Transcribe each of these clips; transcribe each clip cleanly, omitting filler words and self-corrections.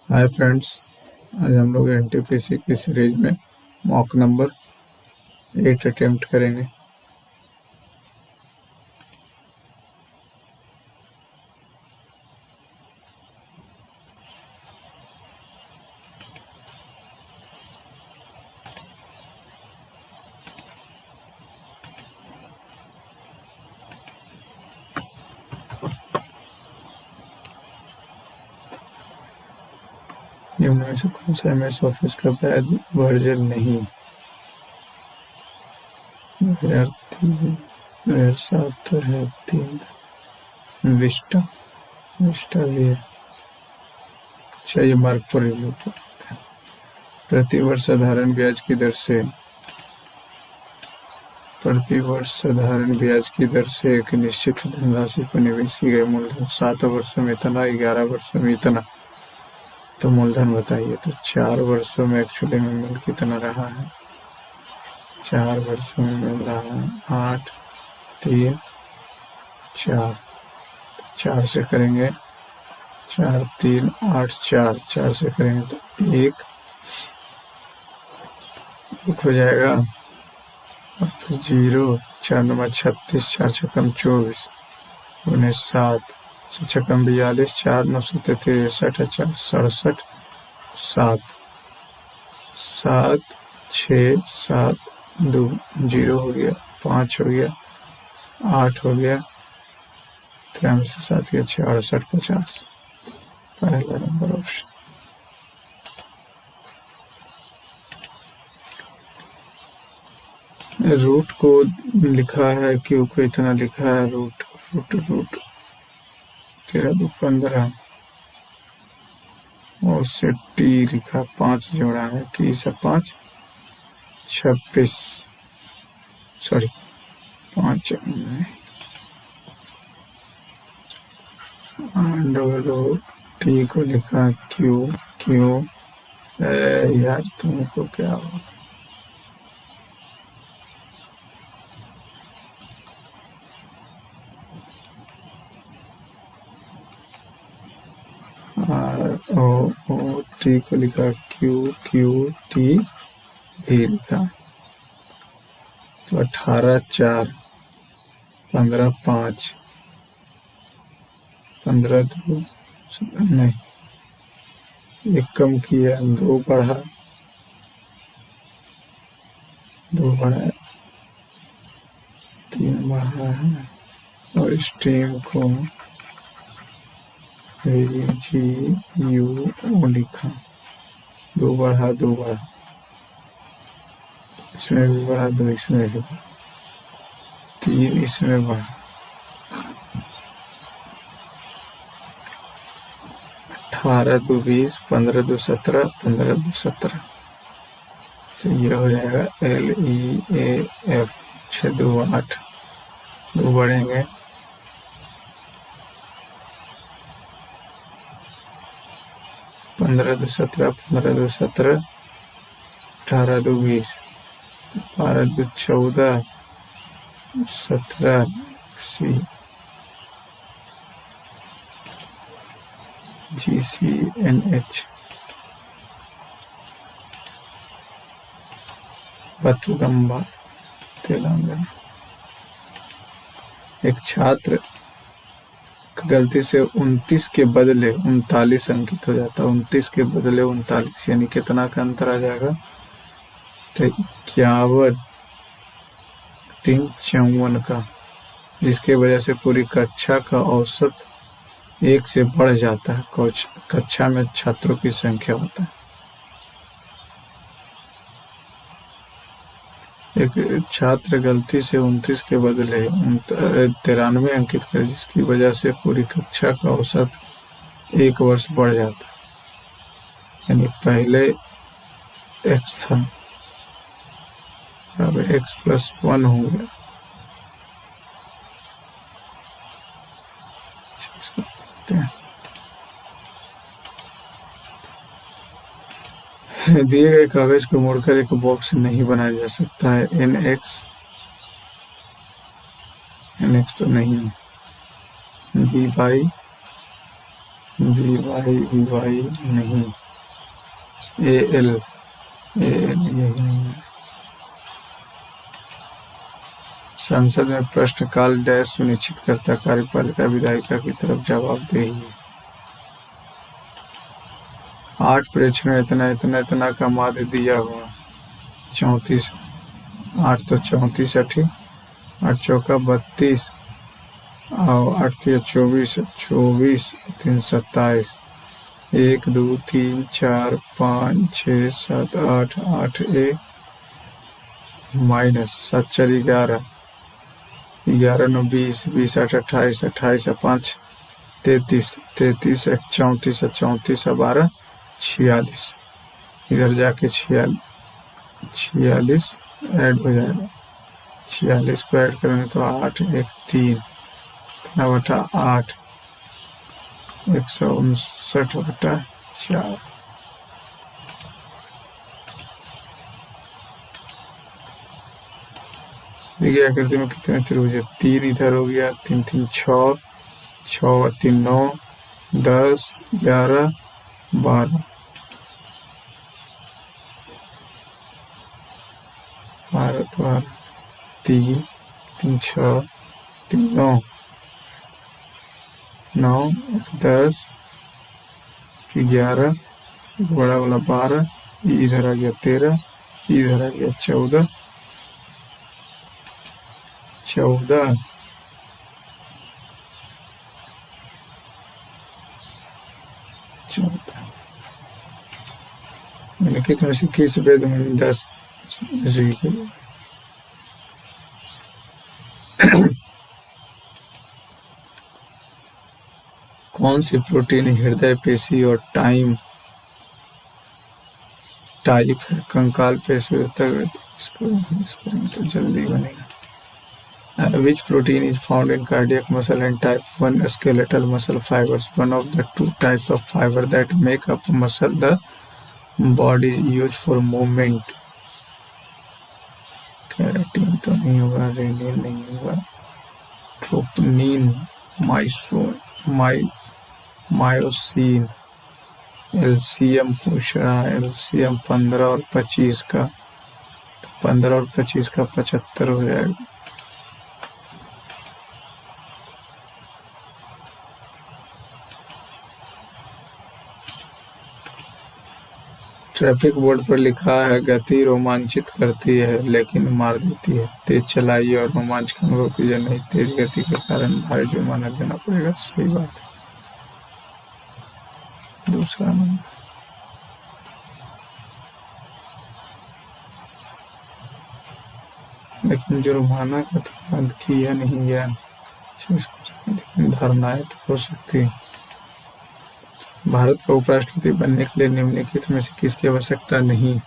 Hi friends, आज हम लोग एनटीपीसी की सीरीज में मॉक नंबर 8 अटेम्प्ट करेंगे। निम्न में से कौन सा MS ऑफिस का बैच वर्जन नहीं? 2003, 2007 तो है, 3 विस्टा भी है। अच्छा, ये मार्क पर रिव्यू करते हैं। प्रतिवर्ष साधारण ब्याज की दर से एक निश्चित धनराशि पर निवेश की गई मूलधन 7 वर्षों में इतना, 11 वर्षों में इतना, तो मूलधन बताइए। तो 4 वर्षों में एक्चुअली में मिल कितना रहा है? 4 वर्षों में मिल रहा है 8, 3, 4। 4 से करेंगे 4, 3, 8, 4। 4 से करेंगे तो 1 हो जाएगा और फिर 0। 4 नंबर 36, 4 छक्कम 24 गुने 7, 7 छक्कम 42, 4 9 63, 4 67, 7 7 6 7 2 0 हो गया, 5 हो गया, 8 हो गया, 3 से 7 गया 68, 50। पहला नंबर ऑप्शन। रूट को लिखा है, क्यू को इतना लिखा है, रूट 13 2 15 और से टी लिखा 5 जोड़ा है कि सब 5 26, सॉरी 5 डबल टी को लिखा क्यू यार तुमको क्या हो? ओ टी को लिखा क्यू टी भी लिखा। तो 18 4 15 5 15 2 नहीं, 1 कम किया, 2 बढ़ा 3 बढ़ा है और स्ट्रीम को GUO लिखा। 2 बढ़ा इसमें भी बढ़ा, 2 इसमें भी, 3 इसमें बढ़ा, 18 2 20, 15 2 17, 15 2 17। तो ये हो जाएगा LEAF 6 2 8। 2 बढ़ेंगे 15 2 17, 15 2 17, 18 2 20, 12 2 14, 17 सी GCNH बथुगंबा तेलंगाना। एक छात्र गलती से 29 के बदले 39 अंकित हो जाता है। 29 के बदले 39 यानी कितना का अंतर आ जाएगा? तो 51 3 54 का, जिसके वजह से पूरी कक्षा का औसत 1 से बढ़ जाता है। कक्षा में छात्रों की संख्या होता है। एक छात्र गलती से 29 के बदले 93 अंकित करे, जिसकी वजह से पूरी कक्षा का औसत 1 वर्ष बढ़ जाता है। यानी पहले x था, अब x + 1 हो गया। दिए गए कागज को मोड़कर एक बॉक्स नहीं बनाया जा सकता है। NX तो नहीं है। B/, वी वाई नहीं, ए एल यही नहीं है। संसद में प्रश्नकाल डैश सुनिश्चित करता कार्यपालिका विधायिका की तरफ जवाबदेही। 8 प्रेक्षणों इतना इतना इतना का माध्य दिया हुआ 34, 8 तो 34 अठी, 8 चौका 32 और 8 तिया 24, 24 3 27, 1 2 3 4 5 6 7 8, 8 1 माइनस 7 4 11, 11 9 20, 20 8 28, 28 5 33, 33 1 34, 34 12 46, इधर जाके 46 ऐड हो जाएगा। 46 को ऐड करेंगे तो 8 1 3 बटा 8, 159 बटा 4। देखिए आकृति में कितने त्रिभुज है, 3 इधर हो गया, 3 3 6, 6 3 9, 10 11 12, 12 3 3 6 3 9 9 10 11, बड़ा वाला 12, इधर आ गया 13, इधर आ गया 14 मैंने कितने से किस वेद में 10 कौन सी प्रोटीन हृदय पेशी और टाइप है, कंकाल पेशी होता है, इसको तो जल्दी बनेगा। Which protein is found in cardiac muscle and type 1 skeletal muscle fibers? One of the two types of fiber that make up muscle the body use for movement. Keratin तो नहीं होगा, रेनिन नहीं होगा, ट्रोपोनिन, मायोसिन। एलसीएम पूछ रहा है, LCM 15 और 25 का, तो 15 और 25 का 75 हो जाएगा। ट्रैफिक बोर्ड पर लिखा है गति रोमांचित करती है लेकिन मार देती है, तेज चलाइए और रोमांच का अनुभव कीजिए, नहीं तेज गति के कारण भारी जुर्माना देना पड़ेगा। सही बात है। दूसरा नंबर, लेकिन जुर्माना का तो बंद किया नहीं गया, लेकिन धारणाएं तो हो सकती है। भारत का उपराष्ट्रपति बनने के लिए निम्नलिखित में से किसकी आवश्यकता नहीं?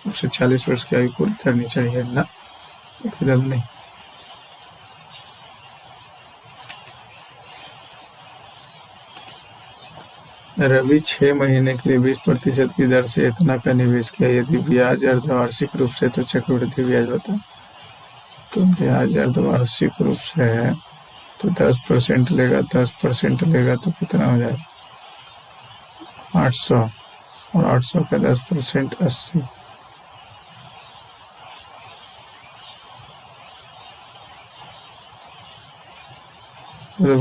उसे 40 वर्ष की आयु पूरी करनी चाहिए ना, एकदम नहीं। रवि 6 महीने के लिए 20% की दर से इतना का निवेश किया, यदि ब्याज अर्धवार्षिक रूप से तो चक्रवृद्धि ब्याज होता है, तो ब्याज अर्धवार्षिक रूप से है तो 10% लेगा, 10% लेगा तो कितना हो जाएगा 800, और 800 का 10% 80,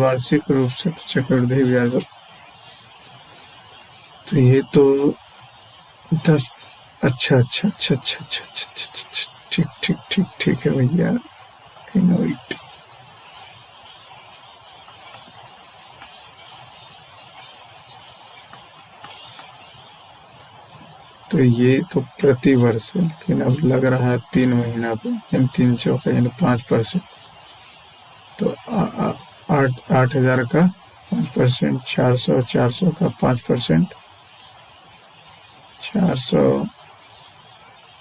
वार्षिक रूप से तो चक्रवृद्धि ब्याज, तो ये तो 10, अच्छा ठीक है भैया, आई नो इट। तो ये तो प्रति वर्ष है, लेकिन अब लग रहा है 3 महीना पे, यानी 3 चौका यानी 5%, तो 8,000 का 5%, 400 का 5%, 400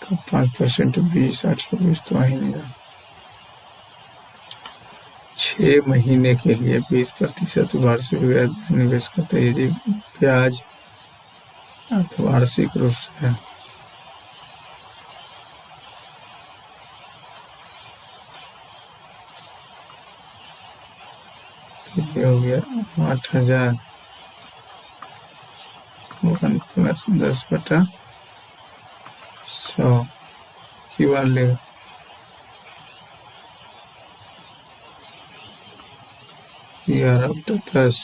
का 5% 20, 820 तो वही नहीं रहा। 6 महीने के लिए 20% वार्षिक ब्याज निवेश करते हैं, यदि ब्याज अर्धवार्षिक रूप से है तो ये हो गया 8,000, 1+10/100 की बार लेगा। यार अब तो 10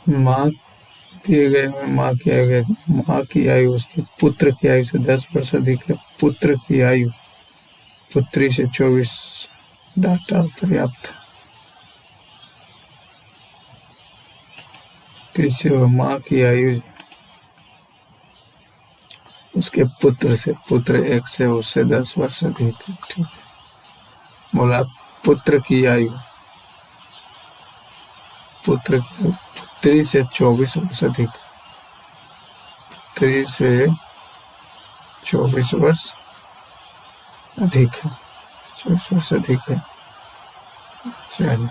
माँ दिए गए में माँ की आयु उसके पुत्र की आयु से 10 वर्ष अधिक है। पुत्र की आयु पुत्री से 24 डाटा पर्याप्त। कैसे हो? माँ की आयु उसके पुत्र एक से उससे 10 वर्ष अधिक है। ठीक है, बोला पुत्र की आयु पुत्री से 24 वर्ष अधिक। पुत्री से 24 वर्ष अधिक है। 24 वर्ष अधिक है। चलिए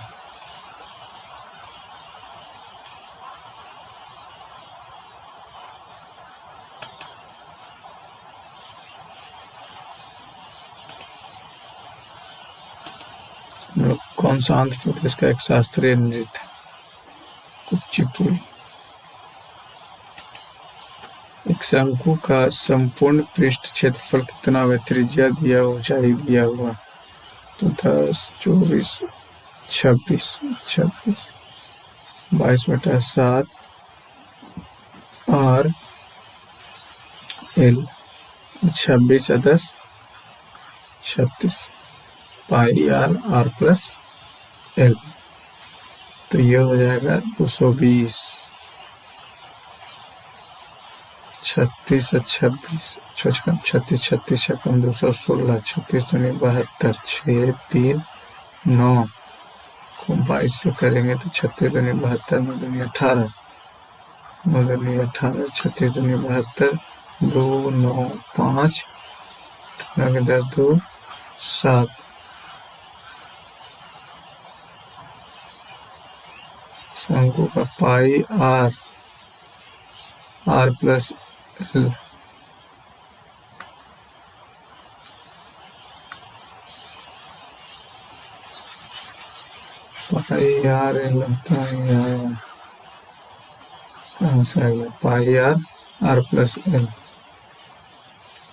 कौन सा आंध्र प्रदेश का एक शास्त्रीय नृत्य है? कुचिपुड़ी। एक शंकु का संपूर्ण पृष्ठ क्षेत्रफल कितना है? त्रिज्या दिया, ऊंचाई दिया हुआ। तो 10, 24, 26, 22/7 R L। 26 या 10 36 पाई R प्लस L। तो यह हो जाएगा 220। 36 और 26 छकम 36 36 छकम 216 36 दूनी 72 6 3 9 को 22 से करेंगे तो 36 दूनी 72 9 दूनी 18 9 दूनी 18 36 दूनी 72 2 9 5 10 2 7। शंकु का पाई R प्लस L। पाई R L होता है कहाँ से आ गया? पाई R प्लस L।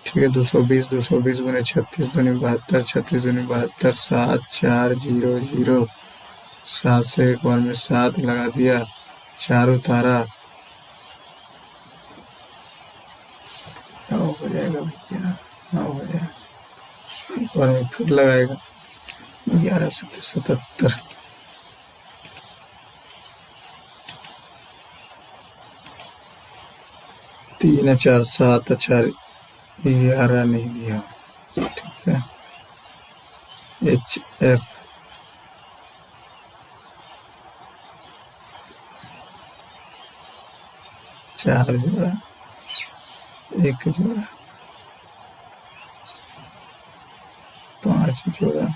ठीक है, 220 220 गुने 36 दूनी 72 36 दूनी 72 7 4 0 0 7 से एक बार में 7 लगा दिया, 4 उतारा, हो जाएगा भैया, हो जाएगा। एक बार में फिर लगाएगा 11 77 3 4 7 4 11 नहीं दिया। ठीक है, HF 4 जोड़ा 1 जोड़ा 5 जोड़ा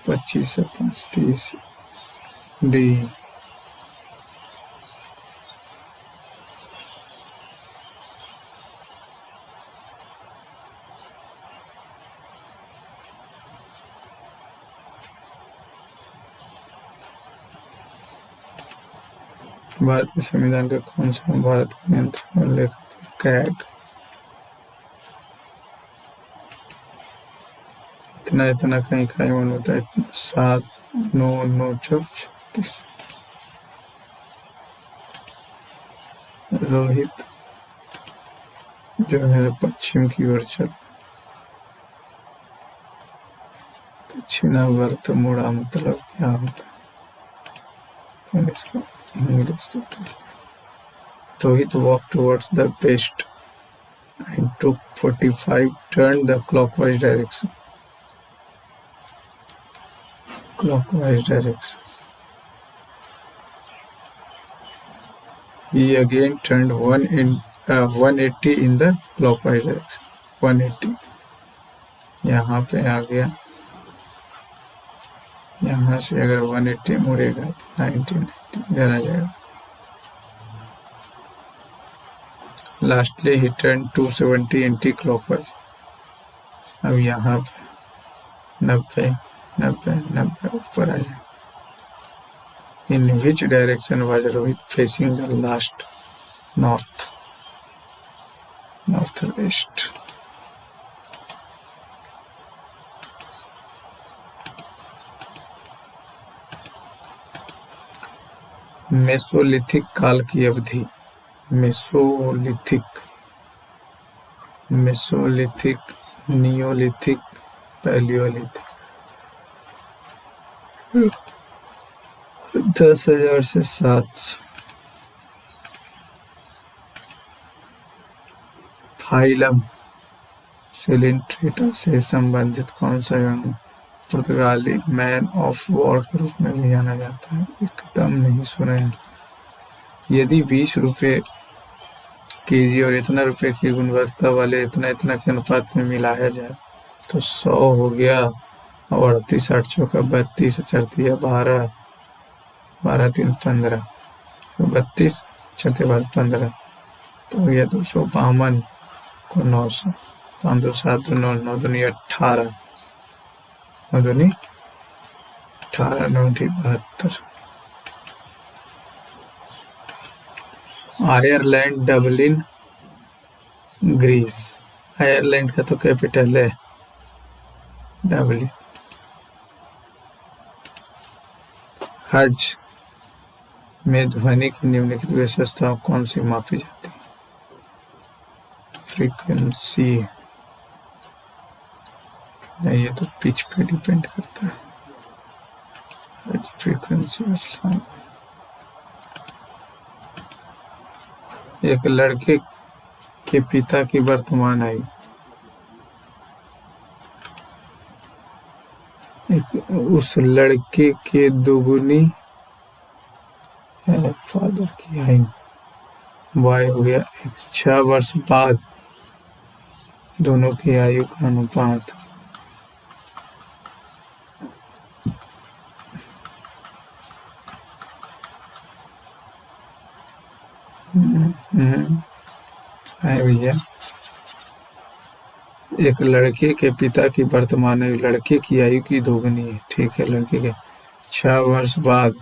25 से 5 30 D। भारत के संविधान का कौन सा भारत का नियंत्रण में उल्लेख? कैग। इतना कहीं खाई मन होता है। 7 9 9 36। रोहित जो है पश्चिम की ओर चल। दक्षिणावर्त मुड़ा मतलब क्या होता है? इसका इंग्लिश तो Rohit walked towards the west and took 45 turned the clockwise direction. He again turned 180 in the clockwise direction. 180 यहाँ पे आ गया, यहाँ से अगर 180 मुड़ेगा तो 90 इधर आ जाएगा। लास्टली ही टर्न 270 एंटी क्लॉकवाइज। अब यहाँ पे 90 90 90 ऊपर आ जाए। In which direction was Rohit facing the last? North, north west. Mesolithic काल की अवधि। Mesolithic, Mesolithic, Neolithic, Palaeolithic. 10,000 से 700। फाइलम सिलिंट्रेटा से संबंधित कौन सा यौन पुर्तगाली मैन ऑफ वॉर के रूप में भी जाना जाता है? एकदम नहीं सुने हैं। यदि 20 रुपये केजी और इतना रुपये की गुणवत्ता वाले इतना इतना के अनुपात में मिलाया जाए तो 100 हो गया। और 38 8 चौका 32 चरतिया 12 12 3 15 32 चरते 12 15 तो हो गया 252 को 900 5 2 7 2 9 9 2 18 9 2 18 9 72। Ireland Dublin Greece. आयरलैंड का तो कैपिटल है डबलिन। हर्ट्ज में ध्वनि की निम्नलिखित विशेषताओं कौन सी मापी जाती है? फ्रीक्वेंसी नहीं, ये तो पिच पे डिपेंड करता है। Frequency of sound. एक लड़के के पिता की वर्तमान आयु। उस लड़के के दोगुनी है फादर की आयु। वाई हो गया 6 वर्ष बाद दोनों की आयु का अनुपात। है भैया, एक लड़के के पिता की वर्तमान आयु लड़के की आयु की दोगुनी है। ठीक है, लड़के के 6 वर्ष बाद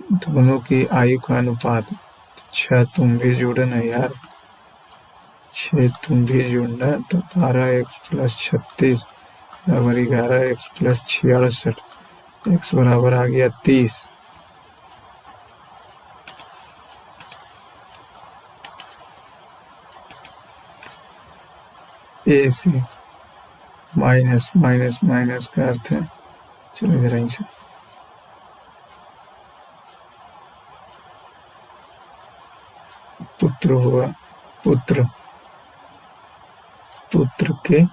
दोनों की आयु का अनुपात। 6 तुम भी जुड़ना यार, 6 तुम भी जुड़ना। तो 12x + 36 बराबर 11x + 66। x बराबर आ गया 30। ए से माइनस माइनस माइनस का अर्थ है, चलो इधर यहीं से पुत्र हुआ। पुत्र, पुत्र के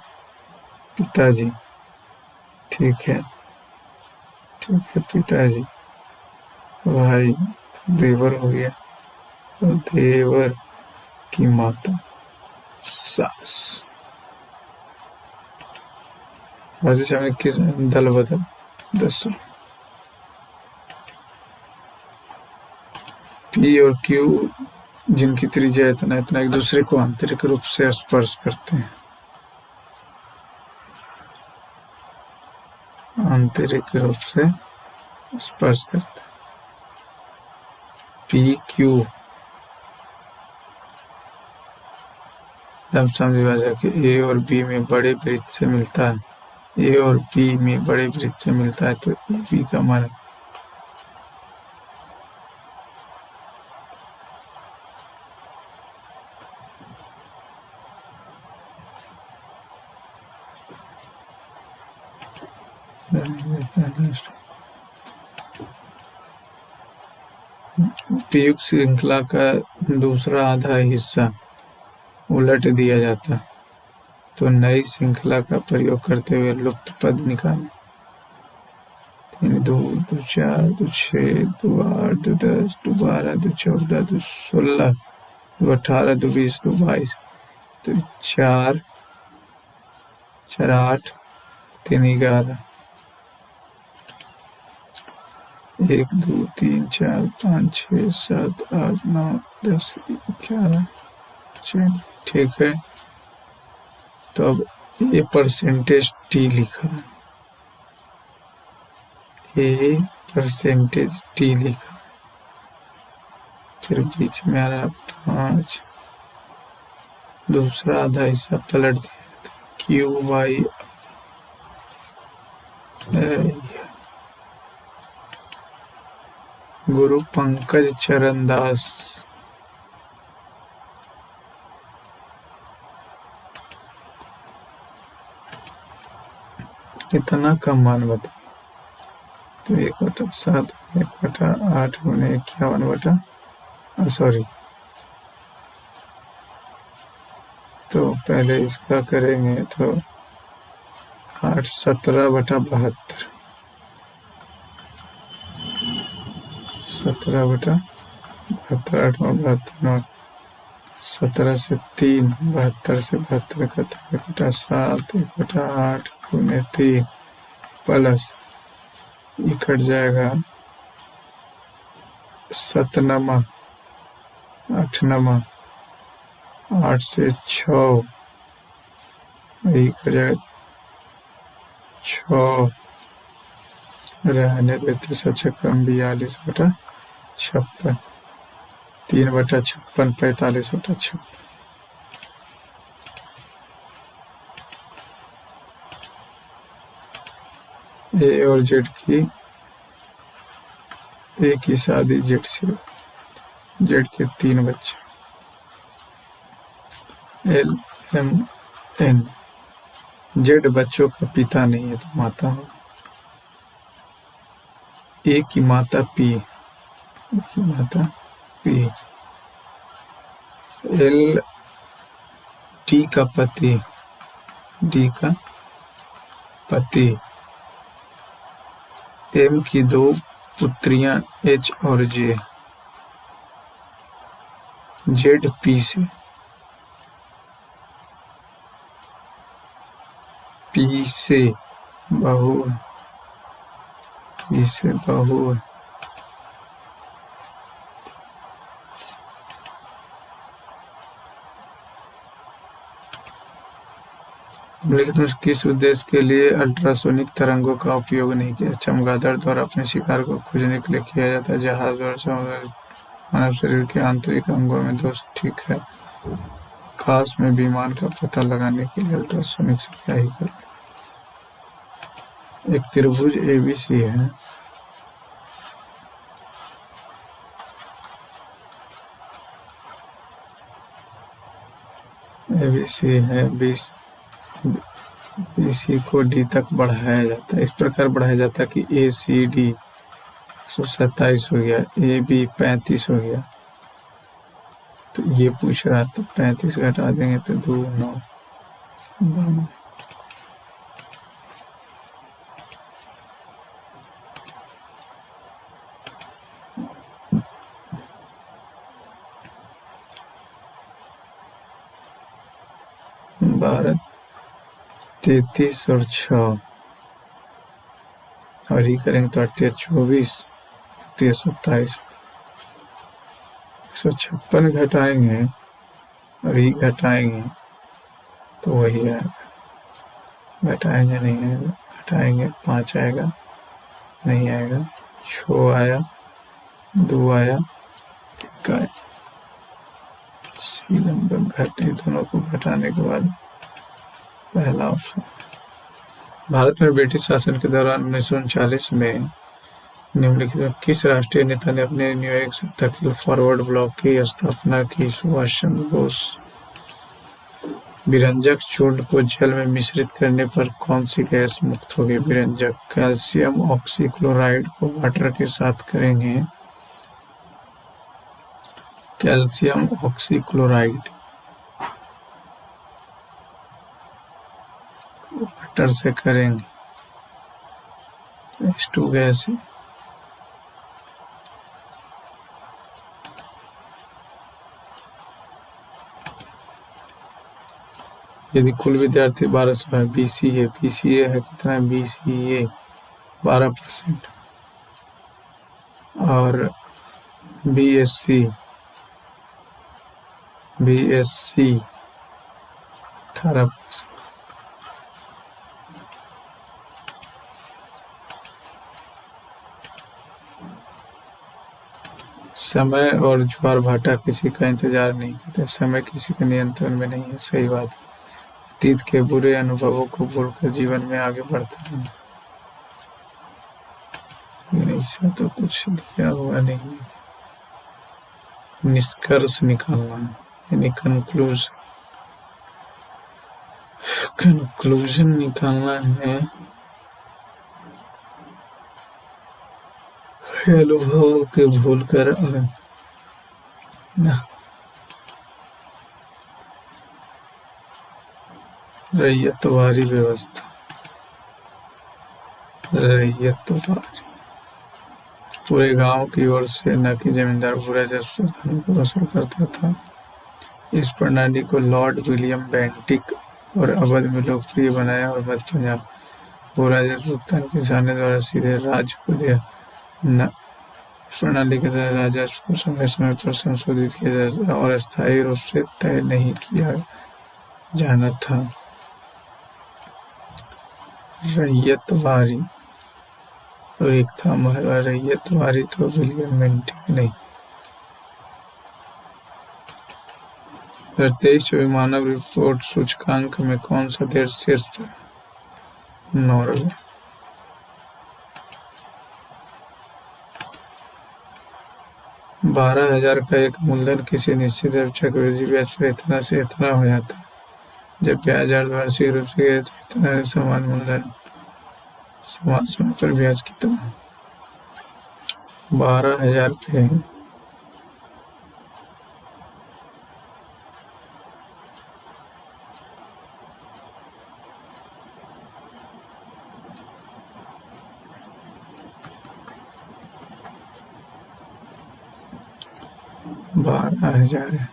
पिताजी। ठीक है, ठीक है, पिताजी। भाई देवर हो गया, और देवर की माता सास। वर्जिश में किस दल बदल 10। पी और क्यू जिनकी त्रिज्या इतना इतना एक दूसरे को आंतरिक रूप से स्पर्श करते हैं। आंतरिक रूप से स्पर्श करते हैं। पी क्यू विभाजक ए और बी में बड़े वृत्त से मिलता है। ए और बी में बड़े वृत्त से मिलता है तो ए बी का मान उपयुक्त श्रृंखला का दूसरा आधा हिस्सा उलट दिया जाता तो नई श्रृंखला का प्रयोग करते हुए लुप्त पद निकालें। 3 2 2 4 2 6 2 8 2 10 2 12 2 14 2 16 2 18 2 20 2 22 2 4 4 8 3 11 1 2 3 4 5 6 7 8 9 10 11। चलिए ठीक है, तो अब ए परसेंटेज टी लिखा, ए परसेंटेज टी लिखा, फिर बीच में आ रहा 5, दूसरा आधा हिस्सा पलट दिया, क्यू वाई। गुरु पंकज चरण दास, इतना कम मान बताओ। तो 1/7 1/8 गुने 51 सॉरी, तो पहले इसका करेंगे तो 8 17/72, 17/72, 8 72, 17 से 3, 72 से 72 खत्म, 1/7 1/8 गुने 3 प्लस ये कट जाएगा 7 नमा 8 नमा 8 से 6, यही कट जाएगा 6, रहने देते 6 कम 42/56, 3/56 45/56। ए और जेड की, ए की शादी जेड से, जेड के 3 बच्चे, एल एम एन। जेड बच्चों का पिता नहीं है तो माता हो। ए की माता पी, ए की माता पी। एल डी का पति, डी का पति। एम की 2 पुत्रियां एच और जे, जेड पी से, पी से बहू, पी से बहू। निम्नलिखित में किस उद्देश्य के लिए अल्ट्रासोनिक तरंगों का उपयोग नहीं किया? चमगादड़ द्वारा अपने शिकार को खोजने के लिए किया जाता है, जहाज द्वारा मानव शरीर के आंतरिक अंगों में दोष, ठीक है। आकाश में विमान का पता लगाने के लिए अल्ट्रासोनिक से क्या ही कर। एक त्रिभुज एबीसी है, एबीसी है, बीसी को डी तक बढ़ाया जाता है, इस प्रकार बढ़ाया जाता है कि ए सी डी 127 हो गया, ए बी 35 हो गया। तो ये पूछ रहा तो 35 घटा देंगे तो 2 9 92। भारत 33 और 6 और ये करेंगे तो 28 24 27 156 घटाएंगे और ये घटाएंगे तो वही आएगा, घटाएंगे नहीं आएगा, घटाएंगे 5 आएगा, नहीं आएगा, 6 आया, 2 आया, 1 आया। सी नंबर घटे, दोनों को घटाने के बाद पहला ऑप्शन। भारत में ब्रिटिश शासन के दौरान 1939 में निम्नलिखित में किस राष्ट्रीय नेता ने अपने न्यूयॉर्क स्थित अखिल फॉरवर्ड ब्लॉक की स्थापना की? सुभाष चंद्र बोस। विरंजक चूर्ण को जल में मिश्रित करने पर कौन सी गैस मुक्त होगी? विरंजक। कैल्शियम ऑक्सीक्लोराइड को वाटर के साथ करेंगे, कैल्शियम ऑक्सीक्लोराइड वाटर से करेंगे, H2 गैस है। यदि कुल विद्यार्थी 1200 है, बीसीए है कितना? बीसीए 12% और बीएससी BSc 18%। समय और ज्वार भाटा किसी का इंतजार नहीं करते। समय किसी के नियंत्रण में नहीं है, सही बात। अतीत के बुरे अनुभवों को भूलकर जीवन में आगे बढ़ता है। ऐसा तो कुछ दिया हुआ नहीं है। निष्कर्ष निकालना है, यानी कंक्लूजन निकालना है अनुभवों के भूलकर ना। रैयतवारी व्यवस्था, रैयतवारी पूरे गांव की ओर से न कि जमींदार पूरा राजस्व धन को वसूल करता था। इस प्रणाली को लॉर्ड विलियम बेंटिक और अवध में लोकप्रिय बनाया और मध्य पंजाब पूरा राजस्व भुगतान किसानों द्वारा सीधे राज्य को दिया। न इस प्रणाली के तहत राजस्व को समय समय पर संशोधित किया जाता और अस्थायी रूप से तय नहीं किया जाना था। रैयतवारी और एक था महला रैयतवारी, तो विलियम बेंटिक नहीं। 2023 मानव रिपोर्ट सूचकांक में कौन सा देश शीर्ष पर? नॉर्वे। $12,000 का एक मूलधन किसी निश्चित चक्रवृद्धि ब्याज पर इतना से इतना हो जाता है। जब ब्याज वार्षिक रूप से गिरे तो इतना समान मूलधन समान समय पर ब्याज कितना? 12,000 पे 12,000 है।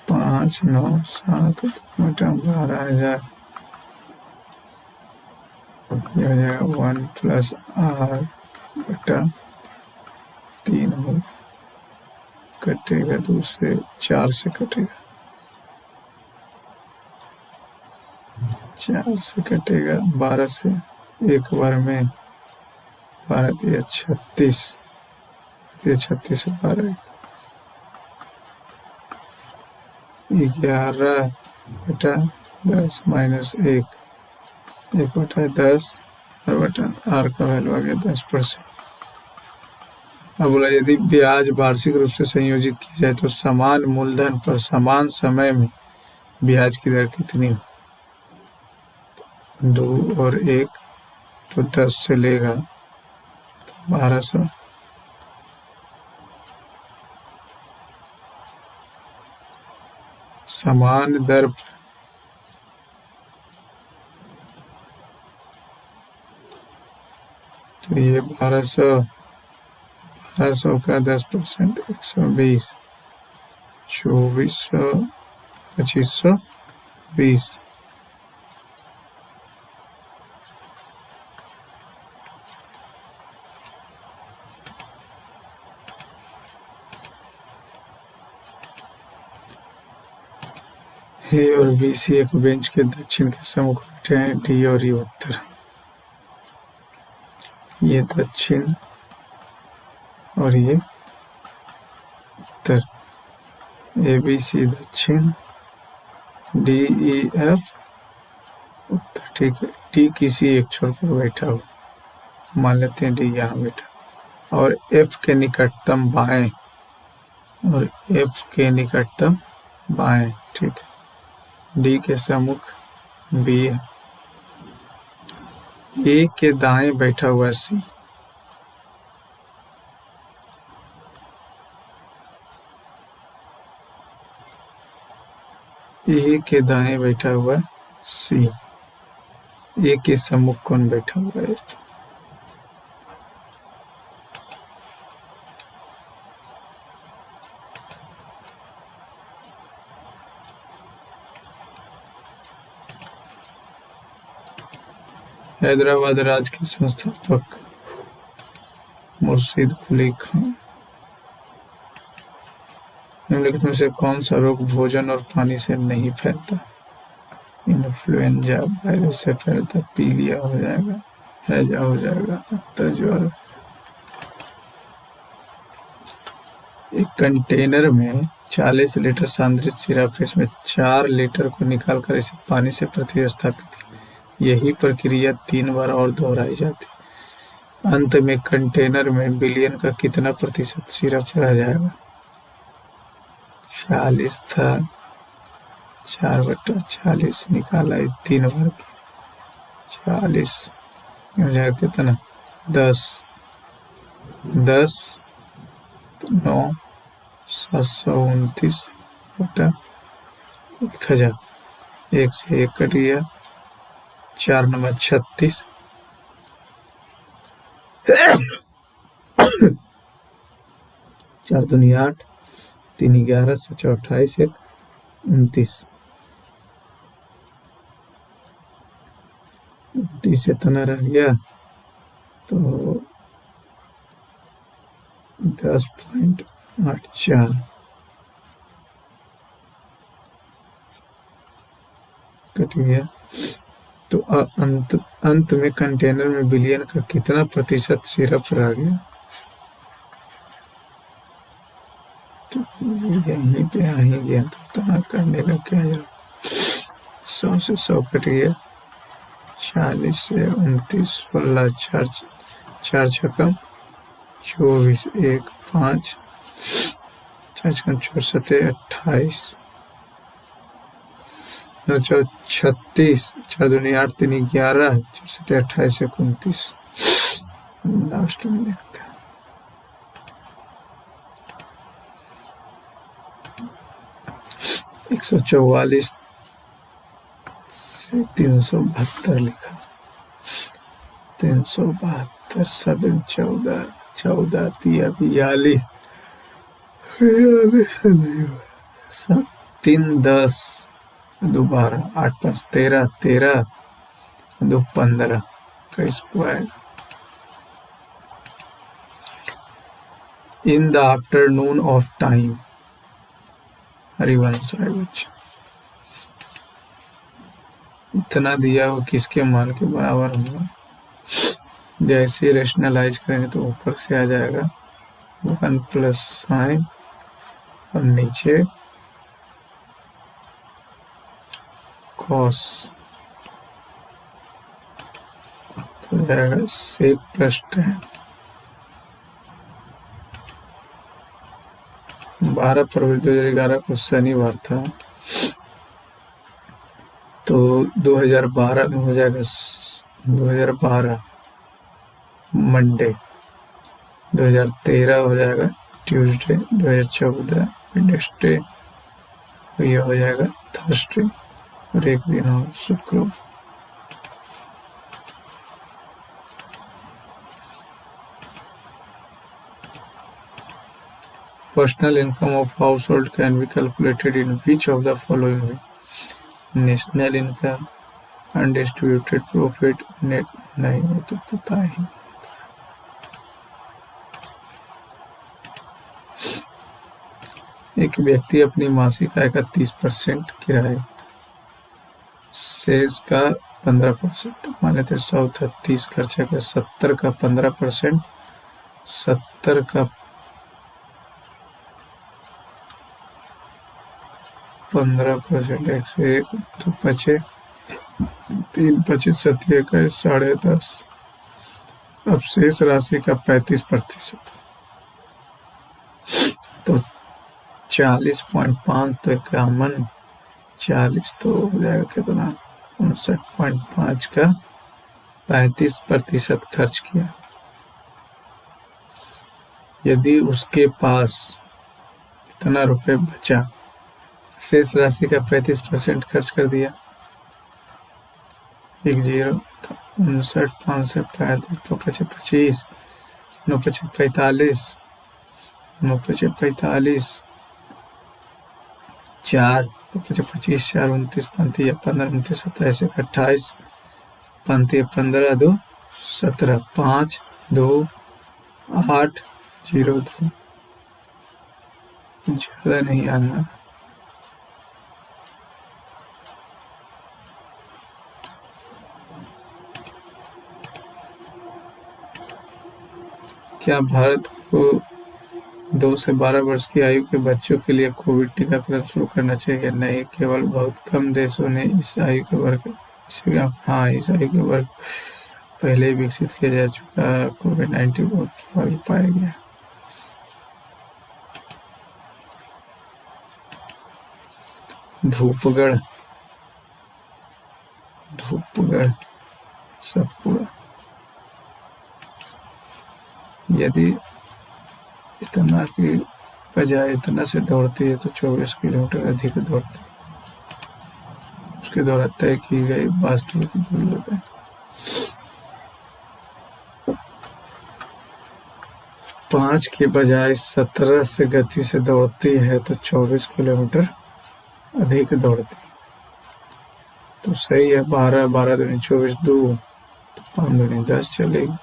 5, 9, 7 बटा 12,000 हो जाएगा 1 + r/3 होगा। कटेगा 2 से 4 से कटेगा 4 से कटेगा 12 से एक बार में 12 × 36 36 से 12 11/10 - 1 1/10 r का वैल्यू आ गया 10%। अब बोला यदि ब्याज वार्षिक रूप से संयोजित की जाए तो समान मूलधन पर समान समय में ब्याज की दर कितनी हो? 2 और 1 तो 10 से लेगा तो 1200। समान दर पर तो ये 1200 का 10% 120 2400 2520। ए और बी सी एक बेंच के दक्षिण के सम्मुख बैठे हैं। डी और ये उत्तर, ये दक्षिण और ये उत्तर। ए बी सी दक्षिण, डी ई एफ उत्तर, ठीक है। डी किसी एक छोर पर बैठा हो, मान लेते हैं डी यहाँ बैठा, और एफ के निकटतम बाएं, और एफ के निकटतम बाएं, ठीक है। डी के सम्मुख बी है। ए के दाएं बैठा हुआ सी, ए के दाएं बैठा हुआ सी। ए के सम्मुख कौन बैठा हुआ है? हैदराबाद राज्य के संस्थापक मुर्शीद कुली खान। निम्नलिखित में से कौन सा रोग भोजन और पानी से नहीं फैलता? इन्फ्लुएंजा वायरस से फैलता, पीलिया हो जाएगा, हैजा हो जाएगा, ज्वर। एक कंटेनर में 40 लीटर सांद्रित सिरप है, इसमें 4 लीटर को निकालकर इसे पानी से प्रतिस्थापित किया। यही प्रक्रिया 3 बार और दोहराई जाती। अंत में कंटेनर में बिलियन का कितना प्रतिशत सिरप रह जाएगा? 40 था, 4/40 निकाला है 3 बार, 40 हो जाएगा कितना? 10 तो 9, 729/1000। 1 से 1 कट गया, 4 नंबर 36, 4 दूनी 8, 3 11, 7 28, 1 29। 29 इतना रह गया तो 10.84 कट गया। तो अंत में कंटेनर में बिलियन का कितना प्रतिशत सिरप रह गया? तो यहीं पे आ ही गया, तो इतना करने का क्या जरूरत? 100 से 100 कट गया, 40 से 29, 16, 4 छक्कम 24, 1 5, 4 छक्कम 64, 28, 9 4 36, 4 दूनी 8, 3 11, 4 7 28, 29। लास्ट में देखते हैं। 144 से 372 लिखा, 372, 7 14, 14 तिया 42, 7 3 10, 2 12, 8 5 13, 13, 2 15 का square. In the afternoon of time, Harivansh Rai Bachchan. इतना दिया वो किसके मान के बराबर होगा? जैसे रेशनलाइज करेंगे तो ऊपर से आ जाएगा 1 प्लस साइन और नीचे कॉस, तो हो जाएगा सेक प्लस tan। 12 फरवरी 2011 को शनिवार था, तो 2012 में हो जाएगा 2012 मंडे, 2013 हो जाएगा ट्यूसडे, 2014 वेडनेसडे, ये हो जाएगा थर्सडे और एक दिन हो शुक्रवार। Personal income of household can be calculated in which of the following way? National income, undistributed profit, net। नहीं, ये तो पता ही। एक व्यक्ति अपनी मासिक आय का 30% किराए, शेष का 15%, मान लेते 100 था, 30 खर्चा का, 70 का 15%, 70 का 15%, 101, 2 बचे, 3 बचे, 7 का 10.5, अब शेष राशि का 35%, तो 40.5 तो 51, 40 तो हो जाएगा कितना? 59.5 का 35% खर्च किया। यदि उसके पास इतना रुपए बचा, शेष राशि का 35% खर्च कर दिया, 1 0, 59, 5 से 25, 9 5 45, 9 5 45, 4 25, 4 29, 35 15, 29 27, 28, 35 15 2 17, 5 2 8 0 2, ज्यादा नहीं आना। क्या भारत को 2 से 12 वर्ष की आयु के बच्चों के लिए कोविड टीकाकरण शुरू करना चाहिए? नहीं, केवल बहुत कम देशों ने इस आयु के वर्ग पहले ही विकसित किया जा चुका है। कोविड-19 बहुत प्रभावी पाया गया। धूपगढ़ सतपुड़ा। यदि इतना की बजाय इतना से दौड़ती है तो 24 किलोमीटर अधिक दौड़ती है। उसके द्वारा तय की गई वास्तविक दूरी होता है। 5 के बजाय 17 से गति से दौड़ती है तो 24 किलोमीटर अधिक दौड़ती है। तो सही है। 12 दूनी 24, 2 तो 5 दूनी 10 चलेगी।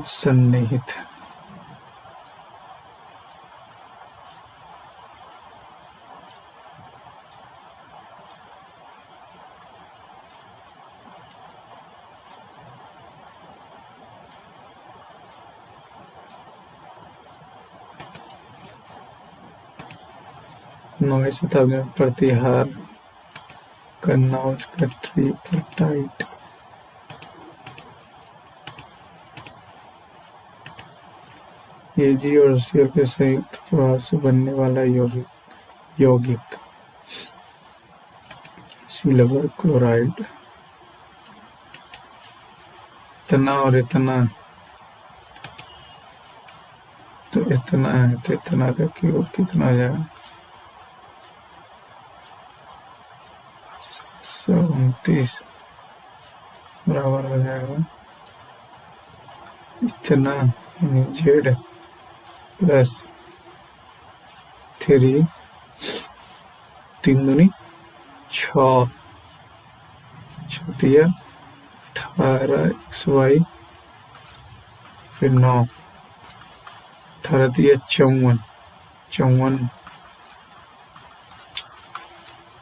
सन्निहित। नौवीं शताब्दी में प्रतिहार कन्नौज का ट्रिपर्टाइट। एजी और सीओ के संयुक्त प्रभाव से बनने वाला यौगिक सिल्वर क्लोराइड। इतना और इतना तो इतना है, तो इतना का क्यूब कितना हो जाएगा? 129 बराबर हो जाएगा इतना, यानी जेड प्लस 3, 3 दूनी 6, 6 18 XY, फिर 9, 18 54,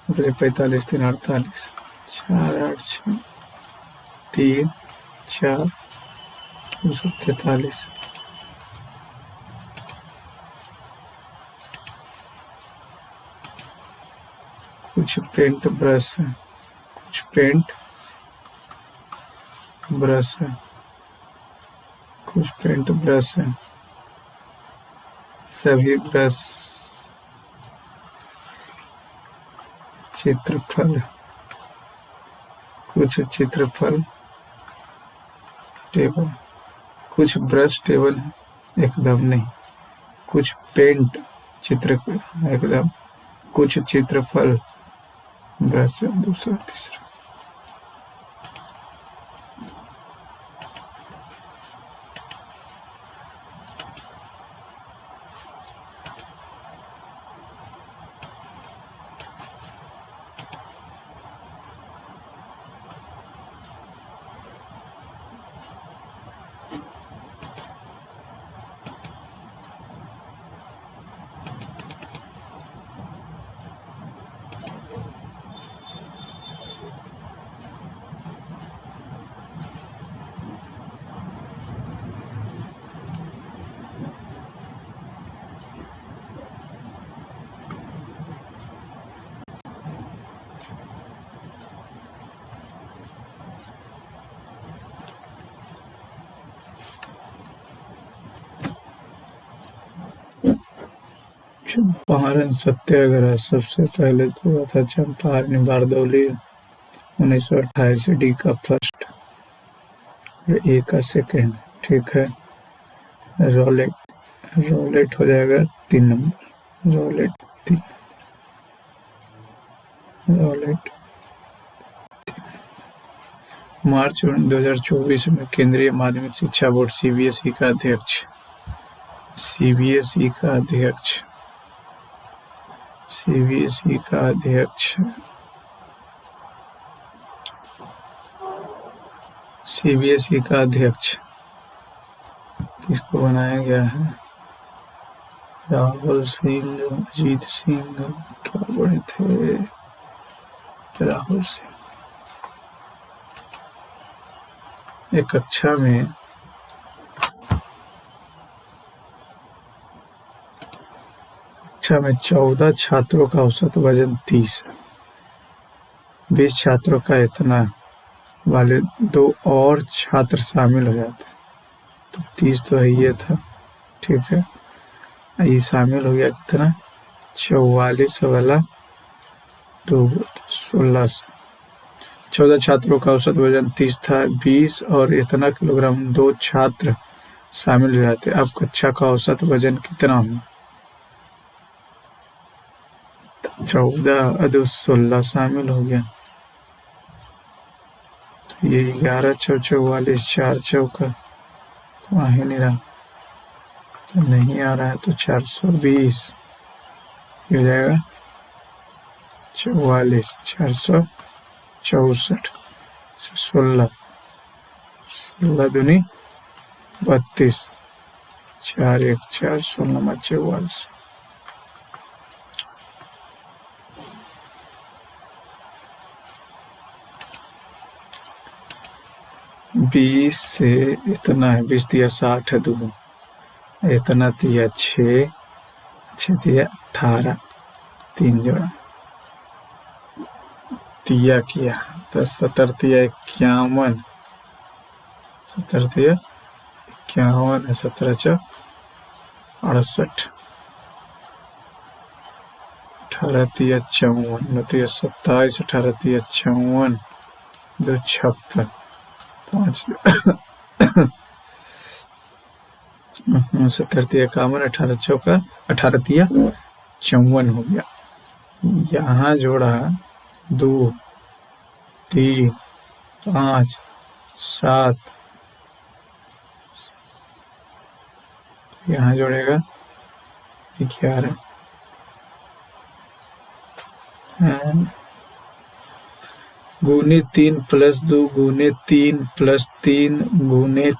45 3 48, 4 8 6 3 4 243। कुछ पेंट ब्रश है, कुछ पेंट ब्रश है। सभी ब्रश चित्रफल, कुछ चित्रफल टेबल, कुछ ब्रश टेबल है, एकदम नहीं। कुछ पेंट चित्र एकदम, कुछ चित्रफल ब्रश है, दूसरा तीसरा। चंपारण सत्याग्रह सबसे पहले तो हुआ था चंपारण बारदौली 1928, डी का फर्स्ट और ए का सेकंड। ठीक है। रॉलेट हो जाएगा 3 नंबर। रॉलेट मार्च 2024 में केंद्रीय माध्यमिक शिक्षा बोर्ड सीबीएसई का अध्यक्ष सीबीएसई का अध्यक्ष किसको बनाया गया है? राहुल सिंह, अजीत सिंह, क्या बड़े थे? राहुल सिंह। एक कक्षा में 14 छात्रों का औसत वजन 30 है। 20 छात्रों का इतना वाले 2 और छात्र शामिल हो जाते हैं तो 30 तो ये था, ठीक है। ये शामिल हो गया कितना? 44 वाला 2 16। 14 छात्रों का औसत वजन 30 था, 20 और इतना किलोग्राम 2 छात्र शामिल हो जाते। अब कक्षा का औसत वजन कितना हो? 14 2 16 शामिल हो गया तो ये 11 चौ 44, 4 चौका तो आ ही नहीं रहा, तो नहीं आ रहा है तो 420 हो जाएगा। 44 464 16 16 दूनी 32 4 1 4 16 44। बीस से इतना है, 20 दिया 60 है, 2 इतना दिया 6 दिया 18, 3 जोड़ा दिया किया 10 70 दिया 51, 70 दिया 51 है, 17 × 68, 18 दिया 54, 9 दिया 27, 18 दिया 54, 2 56, 5 70 दिया 51, 18 चौका 18 दिया 54 हो गया। यहाँ जोड़ा 2 3 5 7, यहाँ जोड़ेगा 11, गुने 3 + 2 गुने 3 + 3 गुने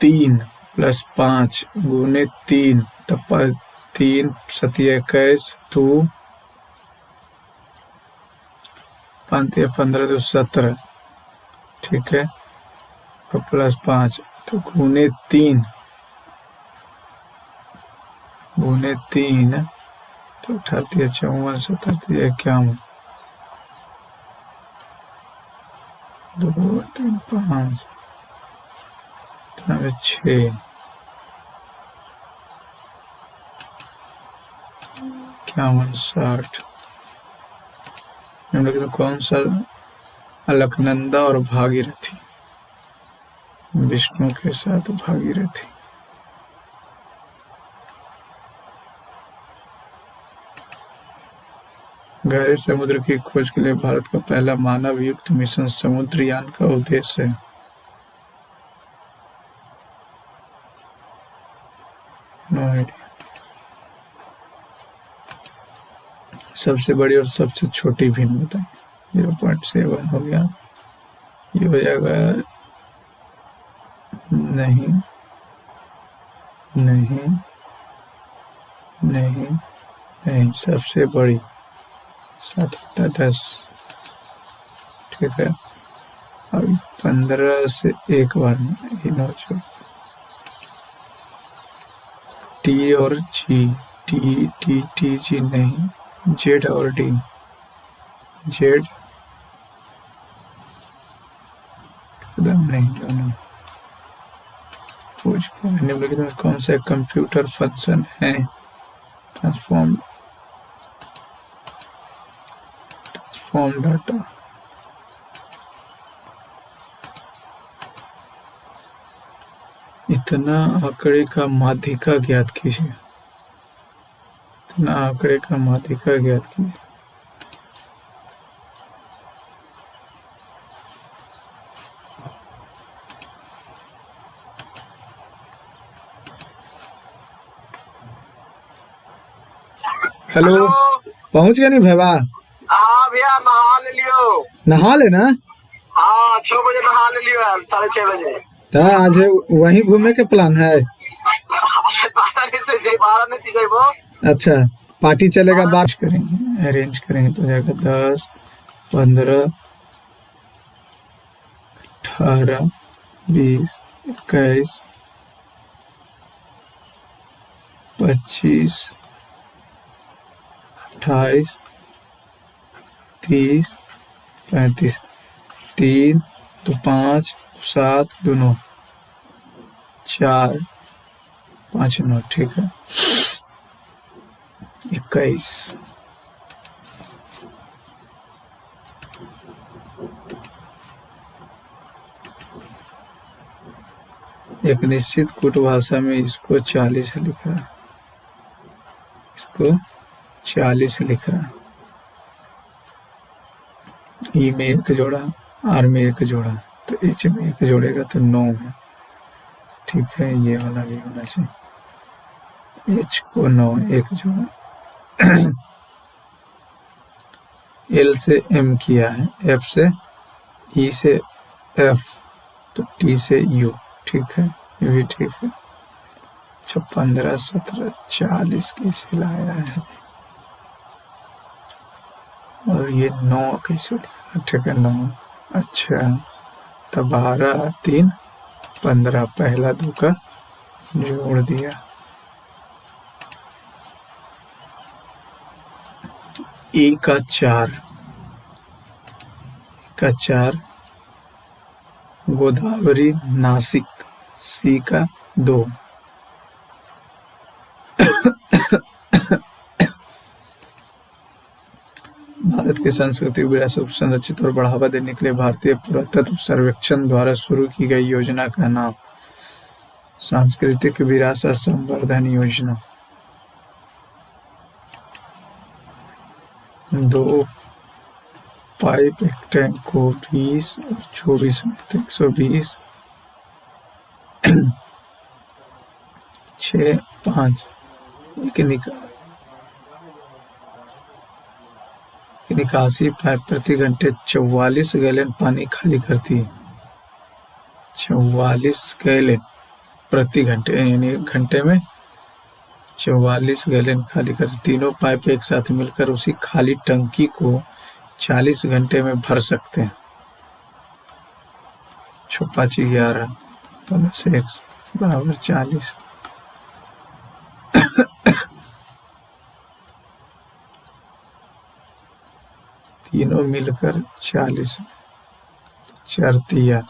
3 + 5 गुने 3 तो 3 7 21 2 5 15 2 17, ठीक है, और +5 तो गुने 3 तो 18 54 17 51 2 3 5 6 51 60। निम्नलिखित में कौन सा अलकनंदा और भागीरथी विष्णु के साथ भागीरथी? गहरे समुद्र की खोज के लिए भारत का पहला मानव युक्त मिशन समुद्रयान का उद्देश्य है। No idea. सबसे बड़ी और सबसे छोटी भिन्न बताएं। 0.7 हो गया, ये हो जाएगा नहीं नहीं नहीं नहीं, सबसे बड़ी 7 × 10, ठीक है। अब 15 से एक बार में 9 टी और जी, टी जी नहीं, जेड और डी, जेड एकदम नहीं, दोनों पूछ कर। निम्नलिखित में कौन सा कंप्यूटर फंक्शन है? Transform data. इतना आंकड़े का माध्यिका ज्ञात कीजिए। इतना आंकड़े का माध्यिका ज्ञात कीजिए। हेलो, पहुंच गया नहीं भैया? हाँ भैया, नहा ले लियो। नहा लेना। हाँ, 6 बजे नहा ले लियो यार, 6:30 बजे। तो आज वहीं घूमने के प्लान है। वाराणसी जेबो। अच्छा, पार्टी चलेगा, बात करेंगे, अरेंज करेंगे तो जाएगा 10, 15, 18, 20, 21, 25, 28, 30, 35, 3 तो 5 तो 7 2 9, 4 5 9, ठीक है, 21। एक निश्चित कूट भाषा में इसको 40 लिख रहा है, इसको 40 लिख रहा है। ई में 1 जोड़ा, आर में 1 जोड़ा, तो एच में 1 जोड़ेगा तो 9 है, ठीक है, ये वाला भी होना चाहिए। एच को 9 1 जोड़ा। एल से एम किया है, एफ से ई से एफ, तो टी से यू, ठीक है, ये भी ठीक है। 15 17 40 कैसे लाया है, और ये 9 कैसे लिखा, ठीक है 9, अच्छा, तो 12 3 15, पहला 2 का जोड़ दिया। ई का 4, का 4, गोदावरी नासिक, सी का 2, भारत की सांस्कृतिक विरासत को संरक्षित और बढ़ावा देने के लिए भारतीय पुरातत्व सर्वेक्षण द्वारा शुरू की गई योजना का नाम सांस्कृतिक विरासत संवर्धन योजना। 2 पाइप एक टैंक को 20 और 24 में 120, 6 5 एक निकासी पाइप प्रति घंटे 44 गैलन पानी खाली करती है। 44 गैलन प्रति घंटे, यानी एक घंटे में 44 गैलन खाली करती। तीनों पाइप एक साथ मिलकर उसी खाली टंकी को 40 घंटे में भर सकते हैं। 5 11 + x = 40। तीनों मिलकर 40, 4 तिया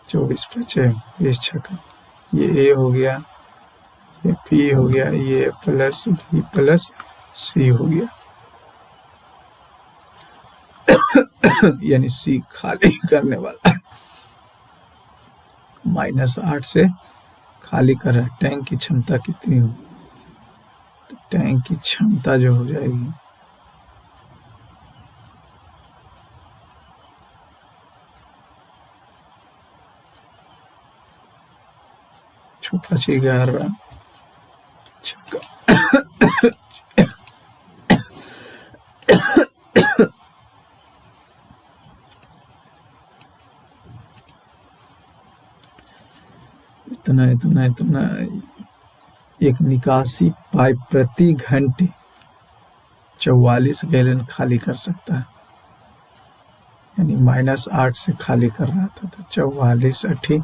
24 + 20 छक्का, ये ए हो गया, ये पी हो गया, ये प्लस बी प्लस सी हो गया। यानी सी खाली करने वाला -8 से खाली कर रहा है। टैंक की क्षमता कितनी हो, तो टैंक की क्षमता जो हो जाएगी छुपा 11 छक्का। इतना एक निकासी पाइप प्रति घंटे 44 गैलन खाली कर सकता है, यानी -8 से खाली कर रहा था, तो 44 8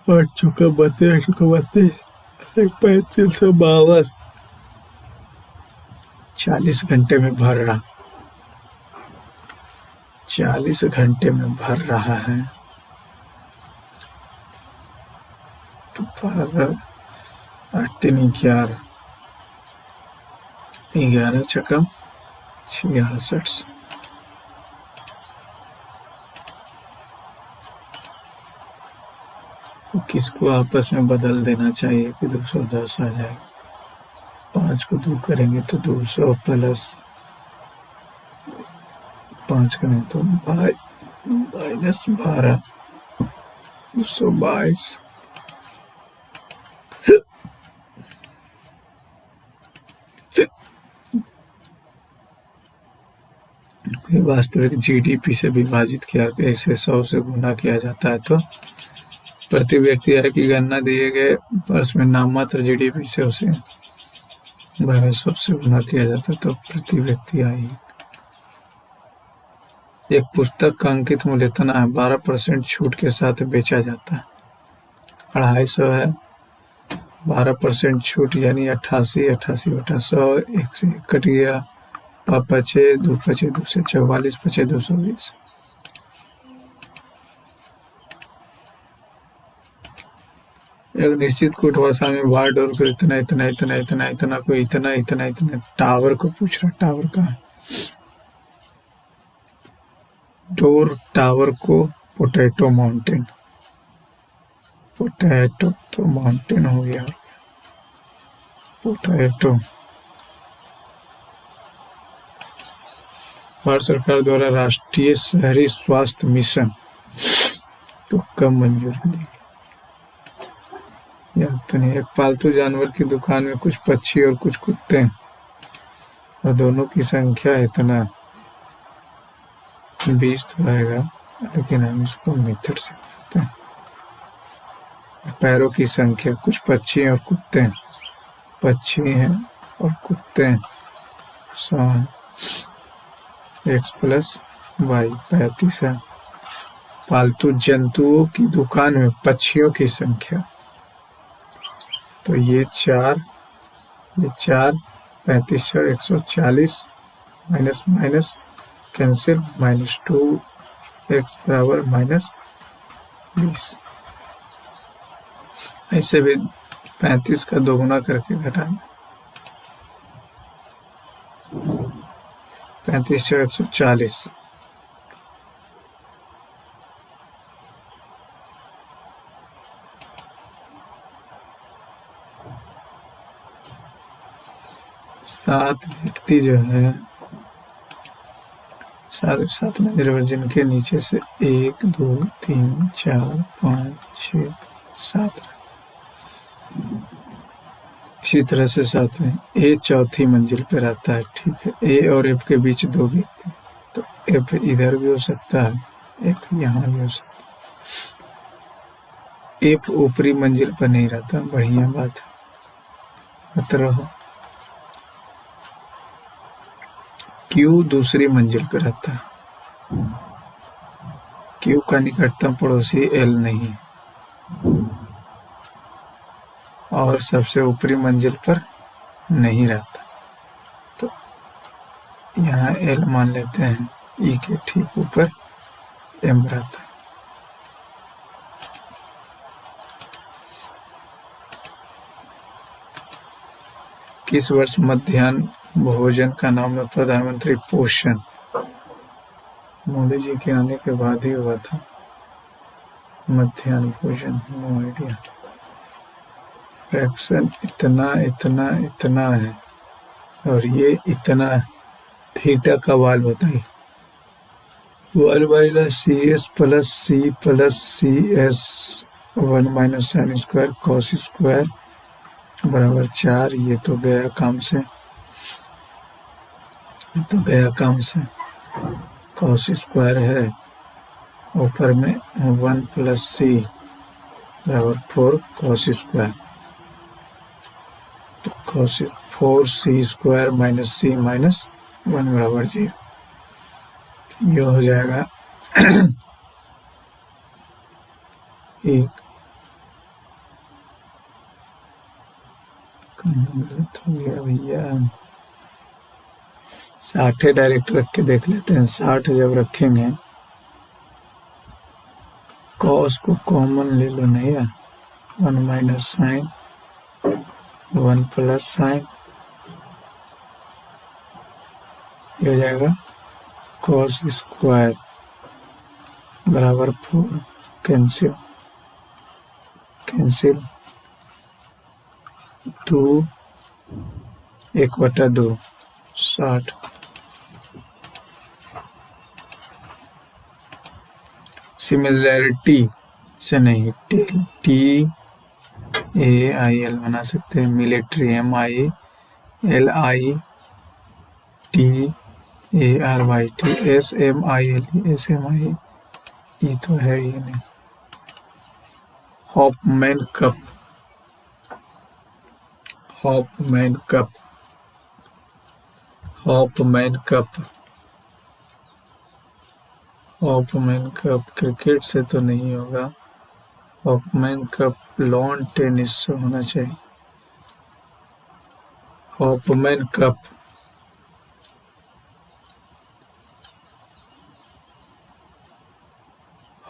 8 चौका 32 3552, 40 घंटे में भर रहा, 40 घंटे में भर रहा है। तो 12 8 3 11, 11 छक्का 66। किसको आपस में बदल देना चाहिए कि 210 आ जाए। 5 को 2 करेंगे तो 200 प्लस 5 करें तो -12 222। वास्तविक जीडीपी से विभाजित किया कर इसे 100 से गुना किया जाता है तो प्रति व्यक्ति आय की गणना दिए गए वर्ष में नाममात्र जीडीपी से उसे 100 से गुना किया जाता है तो प्रति व्यक्ति आय। एक पुस्तक का अंकित मूल्य इतना है, 12% छूट के साथ बेचा जाता है, 250 है, 12% छूट यानी 88, 88 बटा 100, 1 से 1 कट गया, 5 पचे 2 पचे 2 से 44 पचे 220। एक निश्चित कोट भाषा में बार डोर को इतना इतना इतना इतना इतना को इतना इतना इतना टावर को पूछ रहा, टावर का डोर टावर को पोटैटो माउंटेन, पोटैटो तो माउंटेन हो गया, पोटैटो। भारत सरकार द्वारा राष्ट्रीय शहरी स्वास्थ्य मिशन को कब मंजूरी दी? याद तो नहीं। एक पालतू जानवर की दुकान में कुछ पक्षी और कुछ कुत्ते हैं और दोनों की संख्या इतना 20 तो आएगा, लेकिन हम इसको मेथड से करते हैं। पैरों की संख्या, कुछ पक्षी और कुत्ते हैं, पक्षी हैं और कुत्ते हैं, x + y 35 है। पालतू जंतुओं की दुकान में पक्षियों की संख्या, तो ये 4 35 और 140 माइनस माइनस कैंसिल, -2x बराबर -20। ऐसे भी 35 का दोगुना करके घटाएं, 35 और 140, सात व्यक्ति जो है सात मंजिल जिनके नीचे से 1 2 3 4 5 6 7, इसी तरह से सातवें ए चौथी मंजिल पे रहता है, ठीक है। ए और एफ के बीच 2 व्यक्ति, तो एफ इधर भी हो सकता है, एफ यहाँ भी हो सकता है। एफ ऊपरी मंजिल पर नहीं रहता, बढ़िया बात है, मत रहो। क्यू दूसरी मंजिल पे रहता है, क्यू का निकटतम पड़ोसी एल नहीं है और सबसे ऊपरी मंजिल पर नहीं रहता, तो यहाँ एल मान लेते हैं, ई के ठीक ऊपर एम रहता है। किस वर्ष मध्याह्न भोजन का नाम है प्रधानमंत्री पोषण? मोदी जी के आने के बाद ही हुआ था मध्याह्न भोजन, नो आइडिया। फ्रैक्शन इतना इतना इतना है और ये इतना थीटा का वाल बताइए, 1 - CS + C + CS 1 - sin² cos² बराबर 4। ये तो गया काम से, cos² है, ऊपर में 1 + C बराबर 4 cos², तो cos 4C² - C - 1 बराबर 0। ये हो जाएगा 1। गलत हो गया भैया, 60 डायरेक्ट रख के देख लेते हैं। 60 जब रखेंगे, cos को कॉमन ले लो, नहीं है 1 - sin 1 + sin, ये हो जाएगा cos² बराबर 4, कैंसिल 2 1/2 60। सिमिलैरिटी से नहीं, TAIL बना सकते हैं, मिलिट्री MILITRY SMILE ई तो है ही नहीं। Hopman cup, Hopman cup, Hopman cup, Hopman cup cricket से तो नहीं होगा। हॉपमैन कप लॉन टेनिस से होना चाहिए। हॉपमैन कप,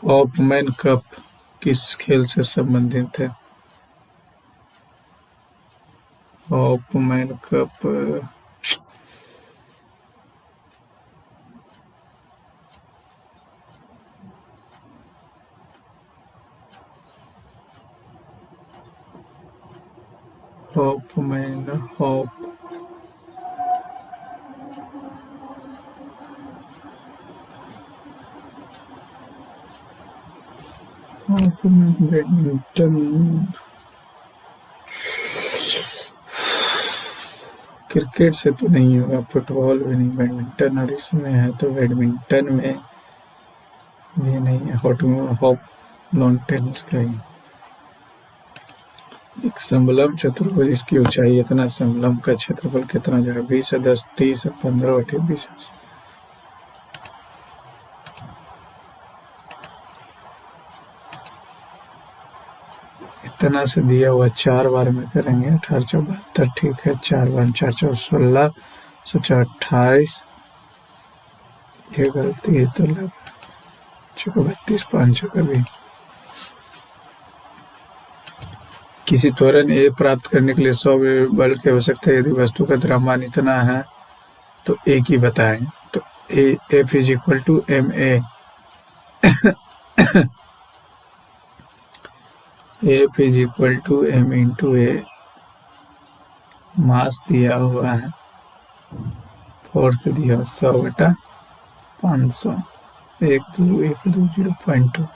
हॉपमैन कप किस खेल से संबंधित है? हॉपमैन कप हॉपमैन हॉप हॉपमैन बैडमिंटन क्रिकेट से तो नहीं होगा, फुटबॉल भी नहीं, बैडमिंटन और इसमें है तो बैडमिंटन में भी नहीं है। हॉप लॉन टेनिस का ही। एक समलम चतुर्भुज, इसकी ऊंचाई इतना, समलम का क्षेत्रफल कितना जाएगा? 20 है, 10, 30 है, 15, 20 है। इतना से दिया हुआ 4 बार में करेंगे। 18, 72 ठीक है। 4 बार 4, 4, 16, 28, ये गलती है तो लग 32, 5 का भी। किसी त्वरण ए प्राप्त करने के लिए 100 बल की आवश्यकता है। यदि वस्तु का द्रव्यमान इतना है तो ए की बताएं। तो F is equal to ma, F is equal to m into a. Mass दिया हुआ है, फोर्स दिया 100/500, 12120.2।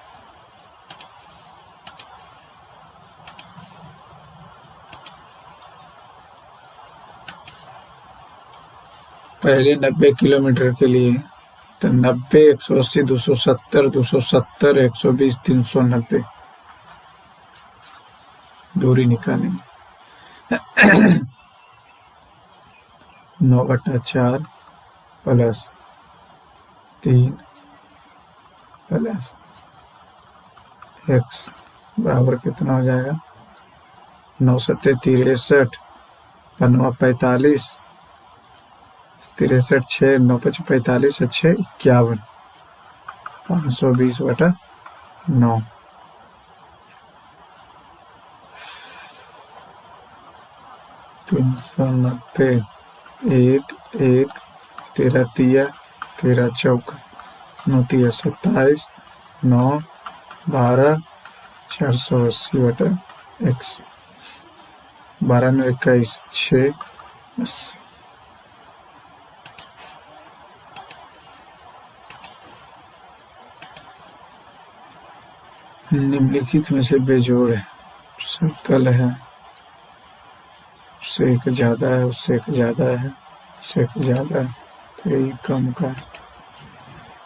पहले 90 किलोमीटर के लिए तो 90, 180, 270, 270, 120, 390 दूरी निकालेंगे। 9/4 प्लस 3 प्लस x बराबर कितना हो जाएगा? 9 7 63, 5 45, 63 6, 9 5 45, 6 51, 520/9। 390, 1 1 13 तिया 13 चौका 9 तिया 27, 9 12, 480/x, 12 9 21, 6 80। निम्नलिखित में से बेजोड़ है। सर्कल है, उससे एक ज़्यादा है, उससे एक ज़्यादा है, उससे एक ज़्यादा है, तो यही कम का है।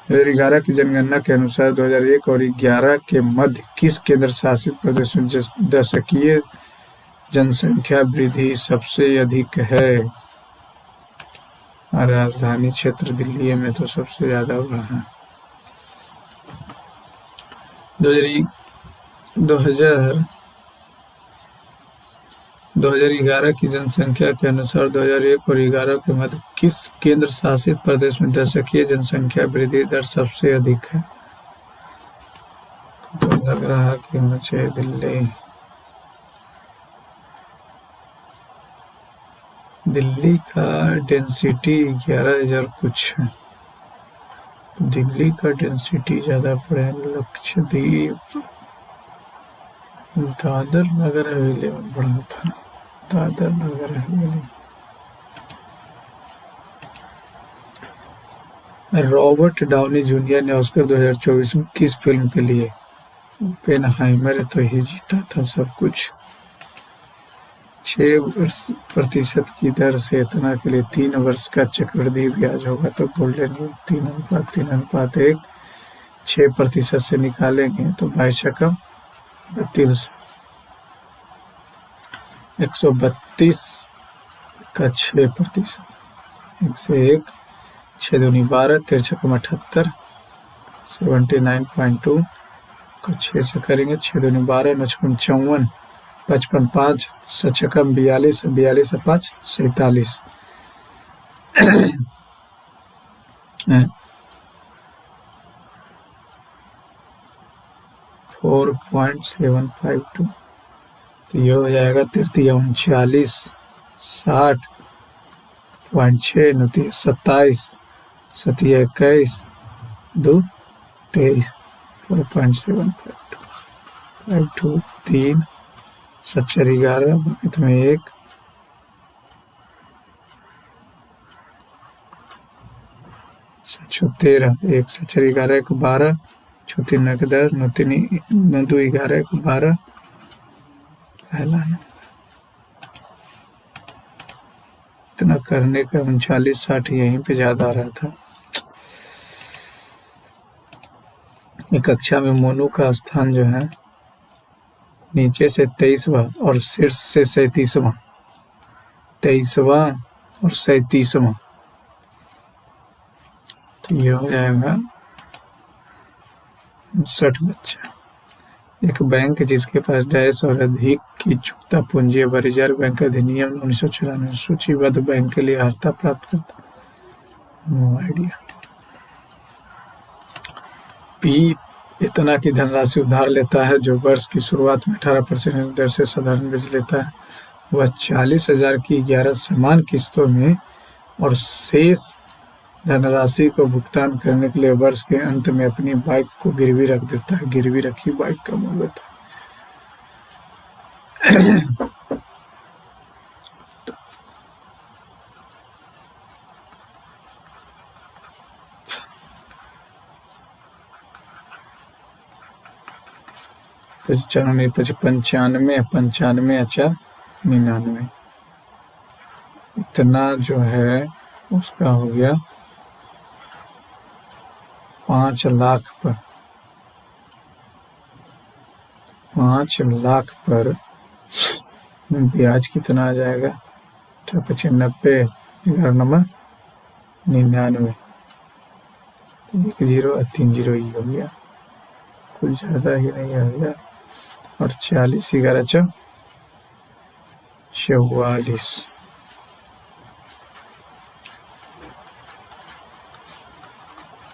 2011 की जनगणना के अनुसार 2001 और 2011 के मध्य किस केंद्र शासित प्रदेश में दशकीय जनसंख्या वृद्धि सबसे अधिक है? राजधानी क्षेत्र दिल्ली में तो सबसे ज़्यादा बढ़ा है। 2011 की जनसंख्या के अनुसार 2001 और 2011 के मध्य किस केंद्र शासित प्रदेश में दशकीय जनसंख्या वृद्धि दर सबसे अधिक है? तो लग रहा कि होना चाहिए दिल्ली। दिल्ली का डेंसिटी 11,000 कुछ है, दिल्ली का डेंसिटी ज़्यादा पड़े। लक्षद्वीप, दादर नगर हवेली में बढ़ा था, Dadar Nagar Haveli. Robert Downey junior ने ऑस्कर 2024 में किस फिल्म के लिए? ओपेनहाइमर तो ही जीता था सब कुछ। 6% की दर से इतना के लिए 3 वर्ष का चक्रवृद्धि ब्याज होगा तो गोल्डन रूल 3:3:1 6% से निकालेंगे तो 22 132 का 6%, 1 से 1 6 दूनी 12 13 78 79.2 को 6 से करेंगे 6 दूनी 12 9 54 55 5 7 42 42 5 47 4.752 तो ये हो जाएगा 39 60.6 27 21 2 23 4.752 3 7 11 बकेट में 1 7 13 1 7 11 1 12 6 3 9 10 9 3 9 2 11 1 12 पहला ना इतना करने का 39 60 यहीं पे ज्यादा आ रहा था। कक्षा में मोनू का स्थान जो है नीचे से 23वां और शीर्ष से 37वां, 23वां और 37वां तो ये हो जाएगा 59 बच्चा। एक बैंक जिसके पास डैश और अधिक की चुकता पूंजी है वह रिजर्व बैंक अधिनियम 1994 सूचीबद्ध बैंक के लिए अर्हता प्राप्त करता। No idea. पी इतना की धनराशि उधार लेता है जो वर्ष की शुरुआत में 18% दर से साधारण ब्याज लेता है। वह 40,000 की 11 समान किस्तों में और शेष धनराशि को भुगतान करने के लिए वर्ष के अंत में अपनी बाइक को गिरवी रख देता है। गिरवी रखी बाइक का मूल्य होता है। पंचानवे 99 इतना जो है उसका हो गया 5 लाख पर 5 लाख पर ब्याज कितना आ जाएगा 90 11 99 1 0 3 0 ही हो गया, कुछ ज़्यादा ही नहीं हो गया। और 40 11 44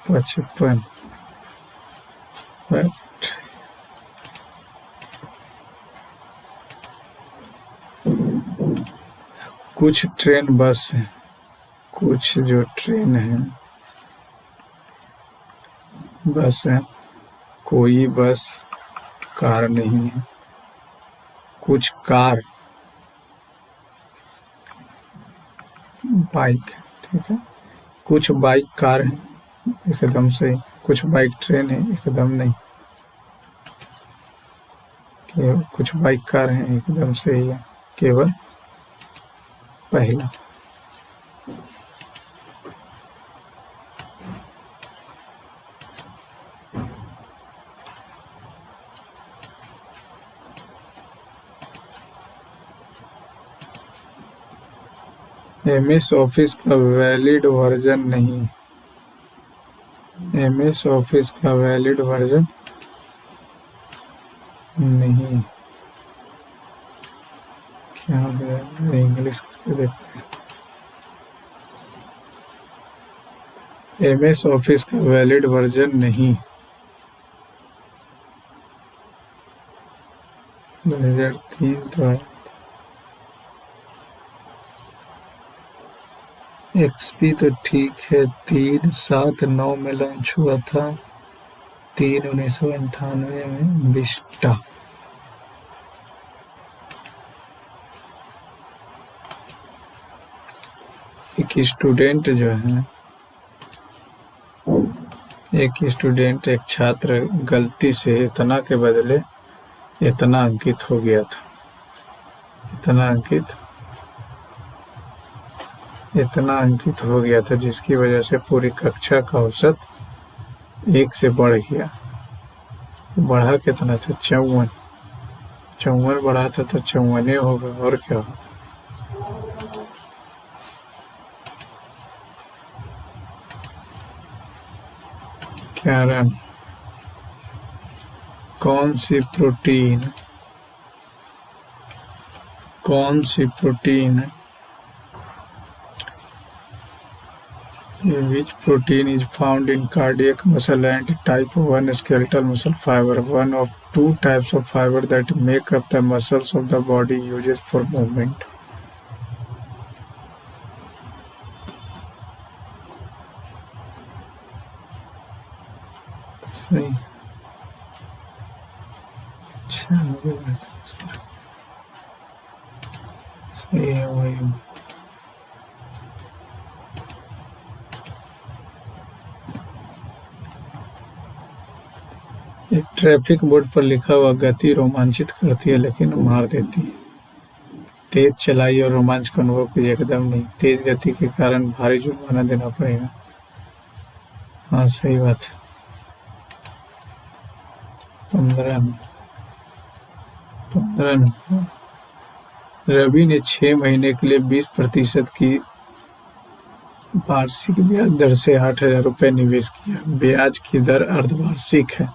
55 कुछ ट्रेन बस है, कुछ जो ट्रेन है बस है, कोई बस कार नहीं है। कुछ कार बाइक, ठीक है, कुछ बाइक कार है एकदम सही, कुछ बाइक ट्रेन है एकदम नहीं, केवल कुछ बाइक कार है एकदम सही है, केवल पहला। MS ऑफिस का वैलिड वर्जन नहीं, MS ऑफिस का वैलिड वर्जन नहीं, क्या है इंग्लिश करके देखते हैं। MS ऑफिस का वैलिड वर्जन नहीं, 2003 तो है। XP तो ठीक है, 3/7/9 में लॉन्च हुआ था, 3/1998 में विस्टा। एक स्टूडेंट जो है, एक छात्र गलती से इतना के बदले इतना अंकित हो गया था। इतना अंकित हो गया था, जिसकी वजह से पूरी कक्षा का औसत 1 से बढ़ गया। बढ़ा कितना था? 54। 54 बढ़ा था तो 54 होगा, और क्या होगा। क्या रन? कौन सी protein which protein is found in cardiac muscle and type 1 skeletal muscle fiber, one of two types of fiber that make up the muscles of the body uses for movement? सही। सही है वही। एक traffic board पर लिखा हुआ गति रोमांचित करती है लेकिन मार देती है। तेज चलाई और रोमांच का अनुभव कीजिए। एकदम नहीं। तेज गति के कारण भारी जुर्माना देना पड़ेगा। हाँ सही बात। 15 रवि ने 6 महीने के लिए 20% की वार्षिक ब्याज दर से 8,000 रुपये निवेश किया। ब्याज की दर अर्धवार्षिक है,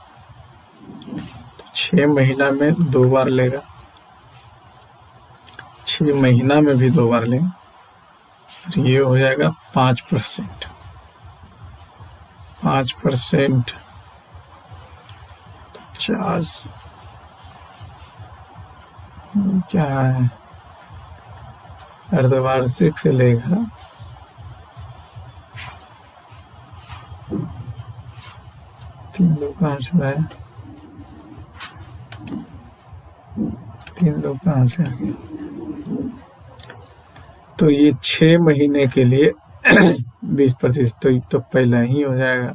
6 महीना में 2 बार लेगा, 6 महीना में भी 2 बार लेगा। ये हो जाएगा 5%। 5% 4 क्या है, अर्धवार्षिक से लेगा 3 2 कहाँ से लाया, 3 2 कहाँ से आ गया। तो ये 6 महीने के लिए 20%, तो पहले ही हो जाएगा।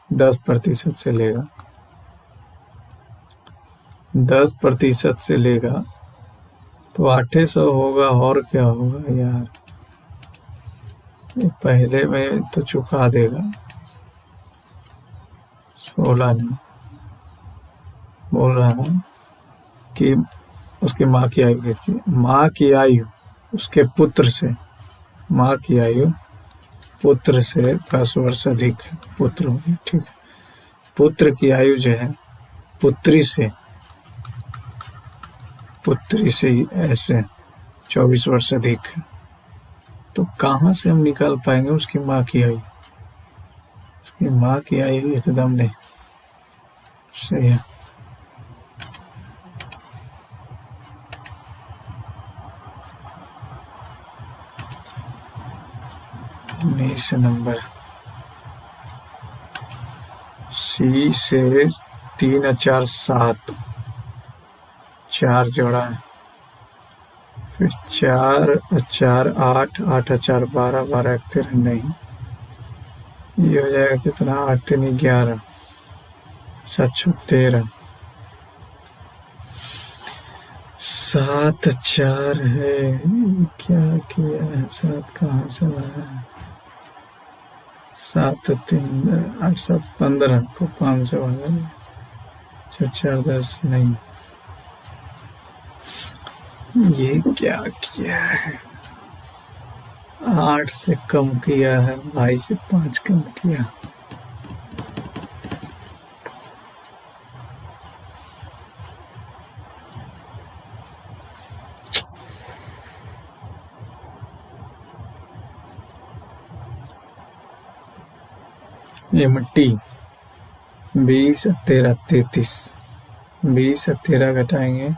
10% से लेगा, 10% से लेगा तो 800 होगा, और क्या होगा यार। ये पहले में तो चुका देगा। 16 नहीं बोल रहा हूँ कि उसकी माँ की आयु कितनी, माँ की आयु उसके पुत्र से, माँ की आयु पुत्र से 10 वर्ष अधिक है। पुत्र हो गया, ठीक है। पुत्र की आयु जो है पुत्री से ऐसे 24 वर्ष अधिक है। तो कहाँ से हम निकाल पाएंगे उसकी माँ की आयु? उसकी माँ की आयु एकदम नहीं सही है। उन्नीस नंबर सी से 3 और 4 7, 4 जोड़ा है, फिर 4 और 4 8, 8 और 4 12, 12 1 13 नहीं, ये हो जाएगा कितना, 8 3 11, 7 6 13, 7 4 है। क्या किया है, 7 कहाँ से लाया है, 7 3 8 7 15 को 5 से भागा, 4 4 10 नहीं। ये क्या किया है, 8 से कम किया है, भाई से 5 कम किया। ये मिट्टी 20 13 33, 20 13 घटाएंगे,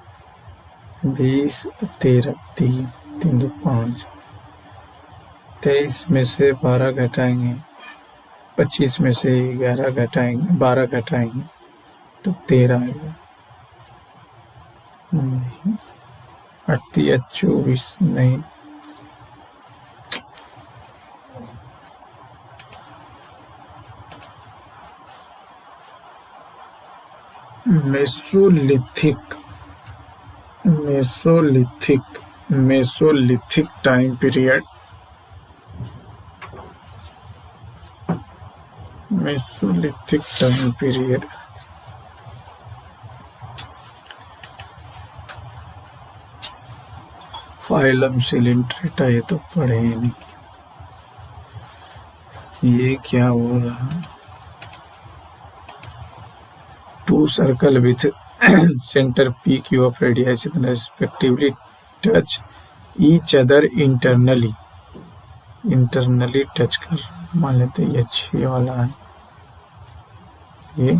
20 13 3 3 2 5, 23 में से 12 घटाएंगे, 25 में से 11 घटाएंगे, 12 घटाएंगे तो 13 आएगा। नहीं, 38 24 नहीं, mesolithic time period, mesolithic time period. Phylum सिलिंड्रेटा, ये तो पढ़े ही नहीं। ये क्या हो रहा? Two circle with centre PQ of radius respectively touch each other internally touch कर, मान लेते ये 6 वाला है, ये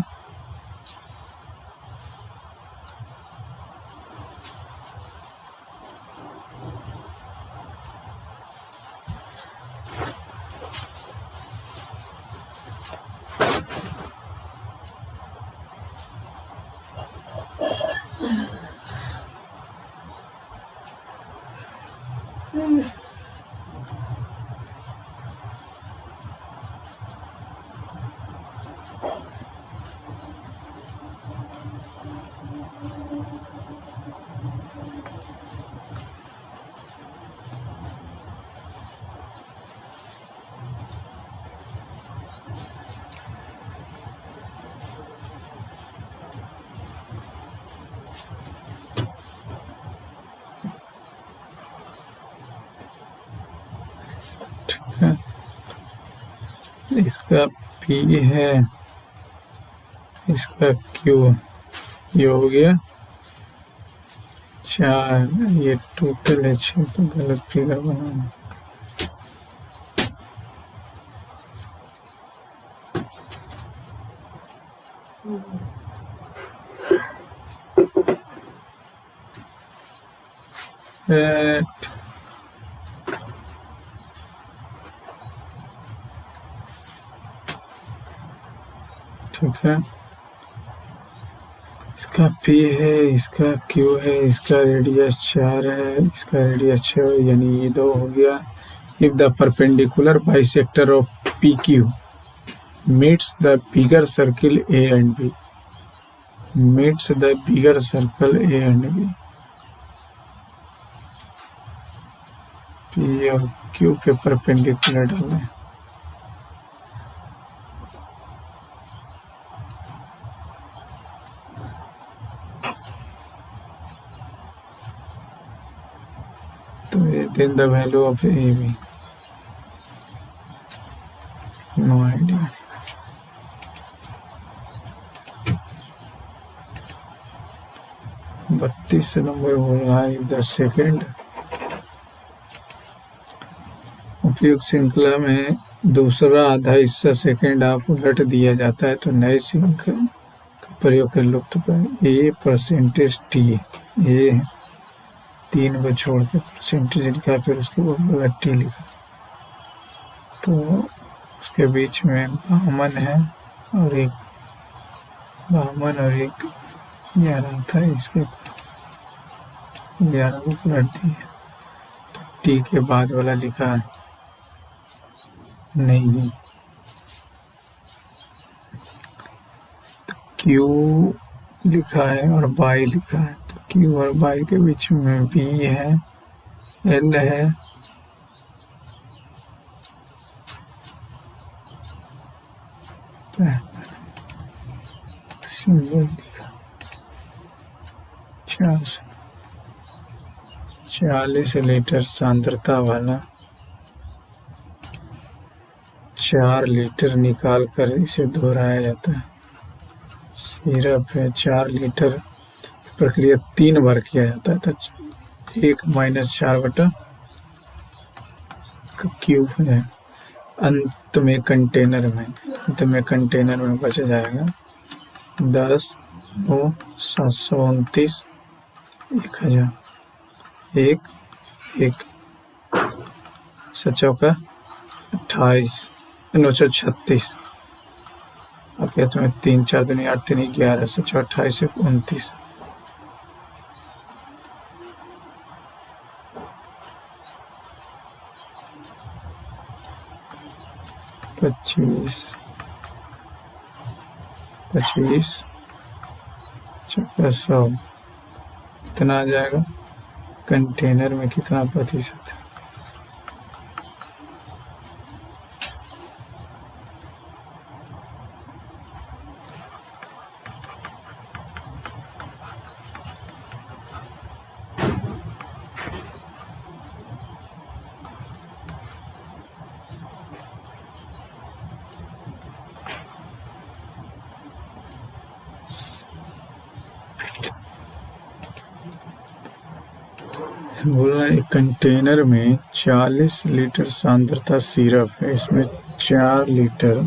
इसका P है, इसका Q, ये हो गया 4, ये टोटल है 6, तो गलत फिगर बनाना। ठीक है, इसका P है, इसका Q है, इसका रेडियस 4 है, इसका रेडियस 6, यानी ये 2 हो गया। If the perpendicular bisector of PQ meets the bigger circle A and B, meets the bigger circle A and B, P और Q पे परपेंडिकुलर डालें। तो ये then the value of AB, no idea। बत्तीस नंबर हो रहा है 10 second. उपयुक्त श्रृंखला में दूसरा आधा हिस्सा सेकेंड हाफ उलट दिया जाता है तो नए श्रृंखला का प्रयोग कर लुप्त पर ए परसेंटेज टी, ए 3 को छोड़ के परसेंटेज लिखा, फिर उसके ऊपर टी लिखा, तो उसके बीच में बामन है और एक बामन और एक 11 था, इसके 11 को पलट दिए, तो टी के बाद वाला लिखा नहीं, तो क्यू लिखा है और बाई लिखा है, तो क्यू और बाई के बीच में बी है, एल है, सिंबल लिखा 40 लीटर सांद्रता वाला 4 लीटर निकाल कर इसे दोहराया जाता है। सिरप है 4 लीटर, प्रक्रिया 3 बार किया जाता है, तो 1 - 4 बटा क्यूब है। अंत में कंटेनर में बच जाएगा 10, 9, 729, 1000, 1 7 28, 936, अब कहते हैं 3 4 दूनी 8 3 11, 7 28 29, पच्चीस 100 इतना आ जाएगा। कंटेनर में कितना प्रतिशत है? बोल रहा है एक कंटेनर में 40 लीटर सांद्रता सिरप है, इसमें 4 लीटर।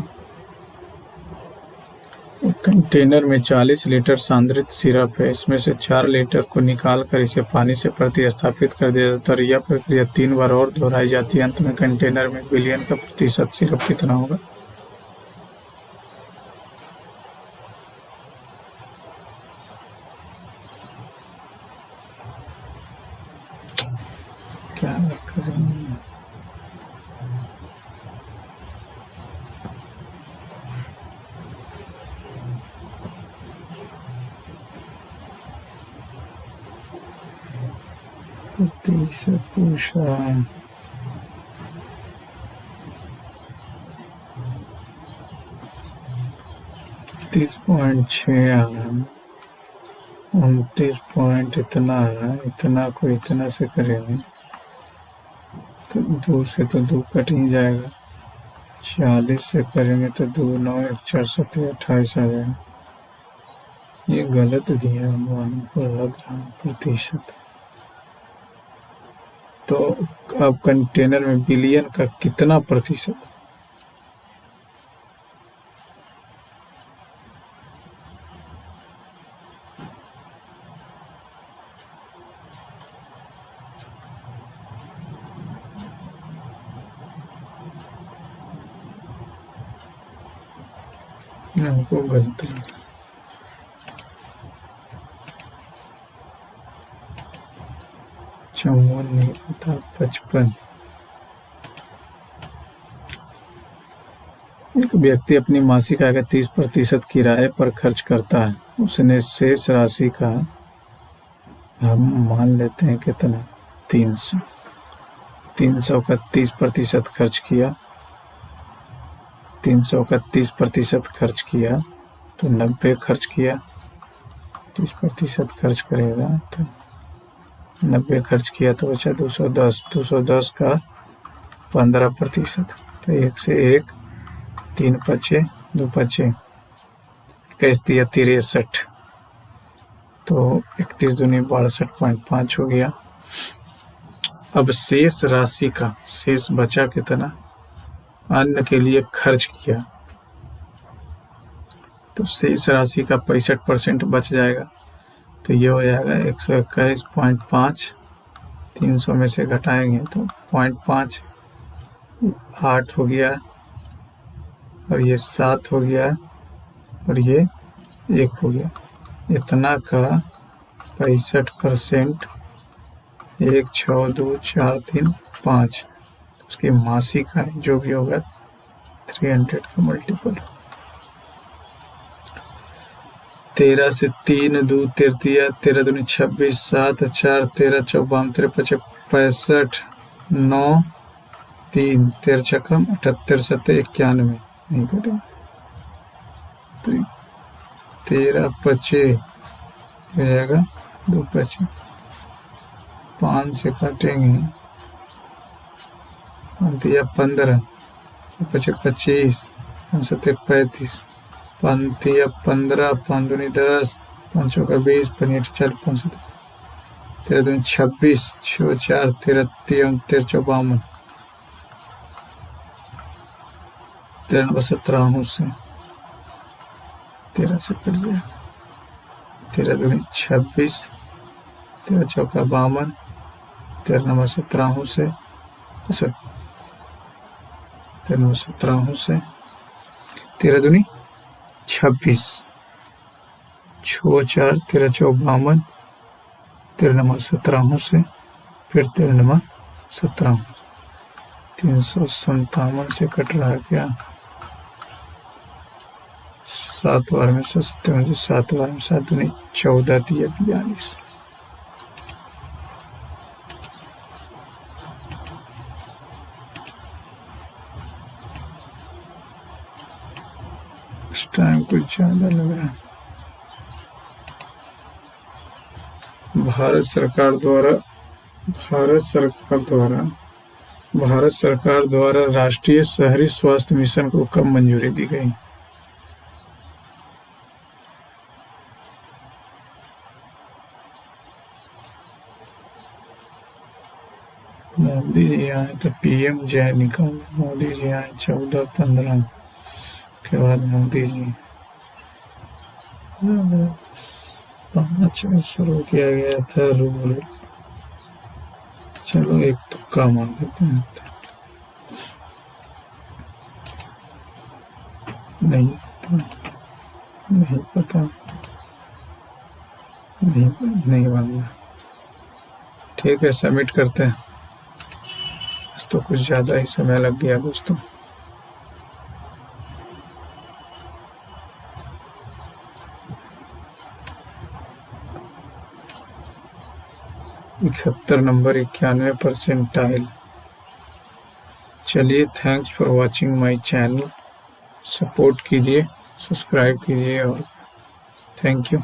एक कंटेनर में 40 लीटर सांद्रित सिरप है, इसमें से 4 लीटर को निकाल कर इसे पानी से प्रतिस्थापित कर दिया जाता है और यह प्रक्रिया 3 बार और दोहराई जाती है। अंत में कंटेनर में बिलियन का प्रतिशत सिरप कितना होगा? क्या करें? प्रतिशत पूछा है। 30.6 आ रहा है, 29 पॉइंट इतना आ रहा है। इतना को इतना से करेंगे तो 2 से तो 2 कट ही जाएगा। 40 से करेंगे तो 2 9 1 4 7 28 आ जाएगा। ये गलत दिया हमको लग रहा है प्रतिशत। तो अब कंटेनर में बिलियन का कितना प्रतिशत? हमको गलत लगा। चौवन नहीं पता, 55। एक व्यक्ति अपनी मासिक आय का 30% किराए पर खर्च करता है। उसने शेष राशि का, हम मान लेते हैं कितना, 300। 300 का 30% खर्च किया, 300 का 30% खर्च किया तो 90 खर्च किया। 30% खर्च करेगा तो 90 खर्च किया तो बचा 210। 210 का 15%, तो 1 से 1, 3 बचे, 2 बचे, 21 दिया 63, तो 31 दूनी 62.5 हो गया। अब शेष राशि का, शेष बचा कितना, अन्न के लिए खर्च किया तो शेष राशि का 65% बच जाएगा। तो ये हो जाएगा 121.5। 300 में से घटाएंगे तो 0.5, 8 हो गया और ये 7 हो गया और ये 1 हो गया। इतना का 65%, 1 6 2 4 3 5, उसकी मासिक आय जो भी होगा 300 का मल्टीपल। 13 से 3 2 तृतीया, 13 दूनी 26, 7 4 13 54 53 65 9 3 13 छक्कम 78 7 91 नहीं कटेगा तो 13 25 हो जाएगा, 2 25, 5 से काटेंगे, 15 25 25 7 35, 15 5 दूनी 10, 5 चौका 20, 5 40 5 7 13 दूनी 26, 6 4 13 13 13 52, 13 17 से 13 से कट जाए, 13 दूनी 26, 13 चौका 52, 13 17 से 13 17 से 13 दूनी 26, 6 4 13 54, 13 17 से फिर 13 17, 357 से कट रहा है क्या, 7 बार में 57, 7 बार में 7 दूनी 14 दिया 42। कुछ ज्यादा लग रहा है। भारत सरकार द्वारा राष्ट्रीय शहरी स्वास्थ्य मिशन को कब मंजूरी दी गई? मोदी जी आए तो पीएम जय निकाले, मोदी जी आए 14-15 के बाद मोदी जी 5 में शुरू किया गया था रूल। चलो एक तुक्का मार देते हैं। नहीं पता नहीं बन रहा। ठीक है, सबमिट करते हैं। तो कुछ ज़्यादा ही समय लग गया दोस्तों। इकहत्तर नंबर 91 परसेंटाइल। चलिए, thanks for watching my channel. Support कीजिए, सब्सक्राइब कीजिए और थैंक यू।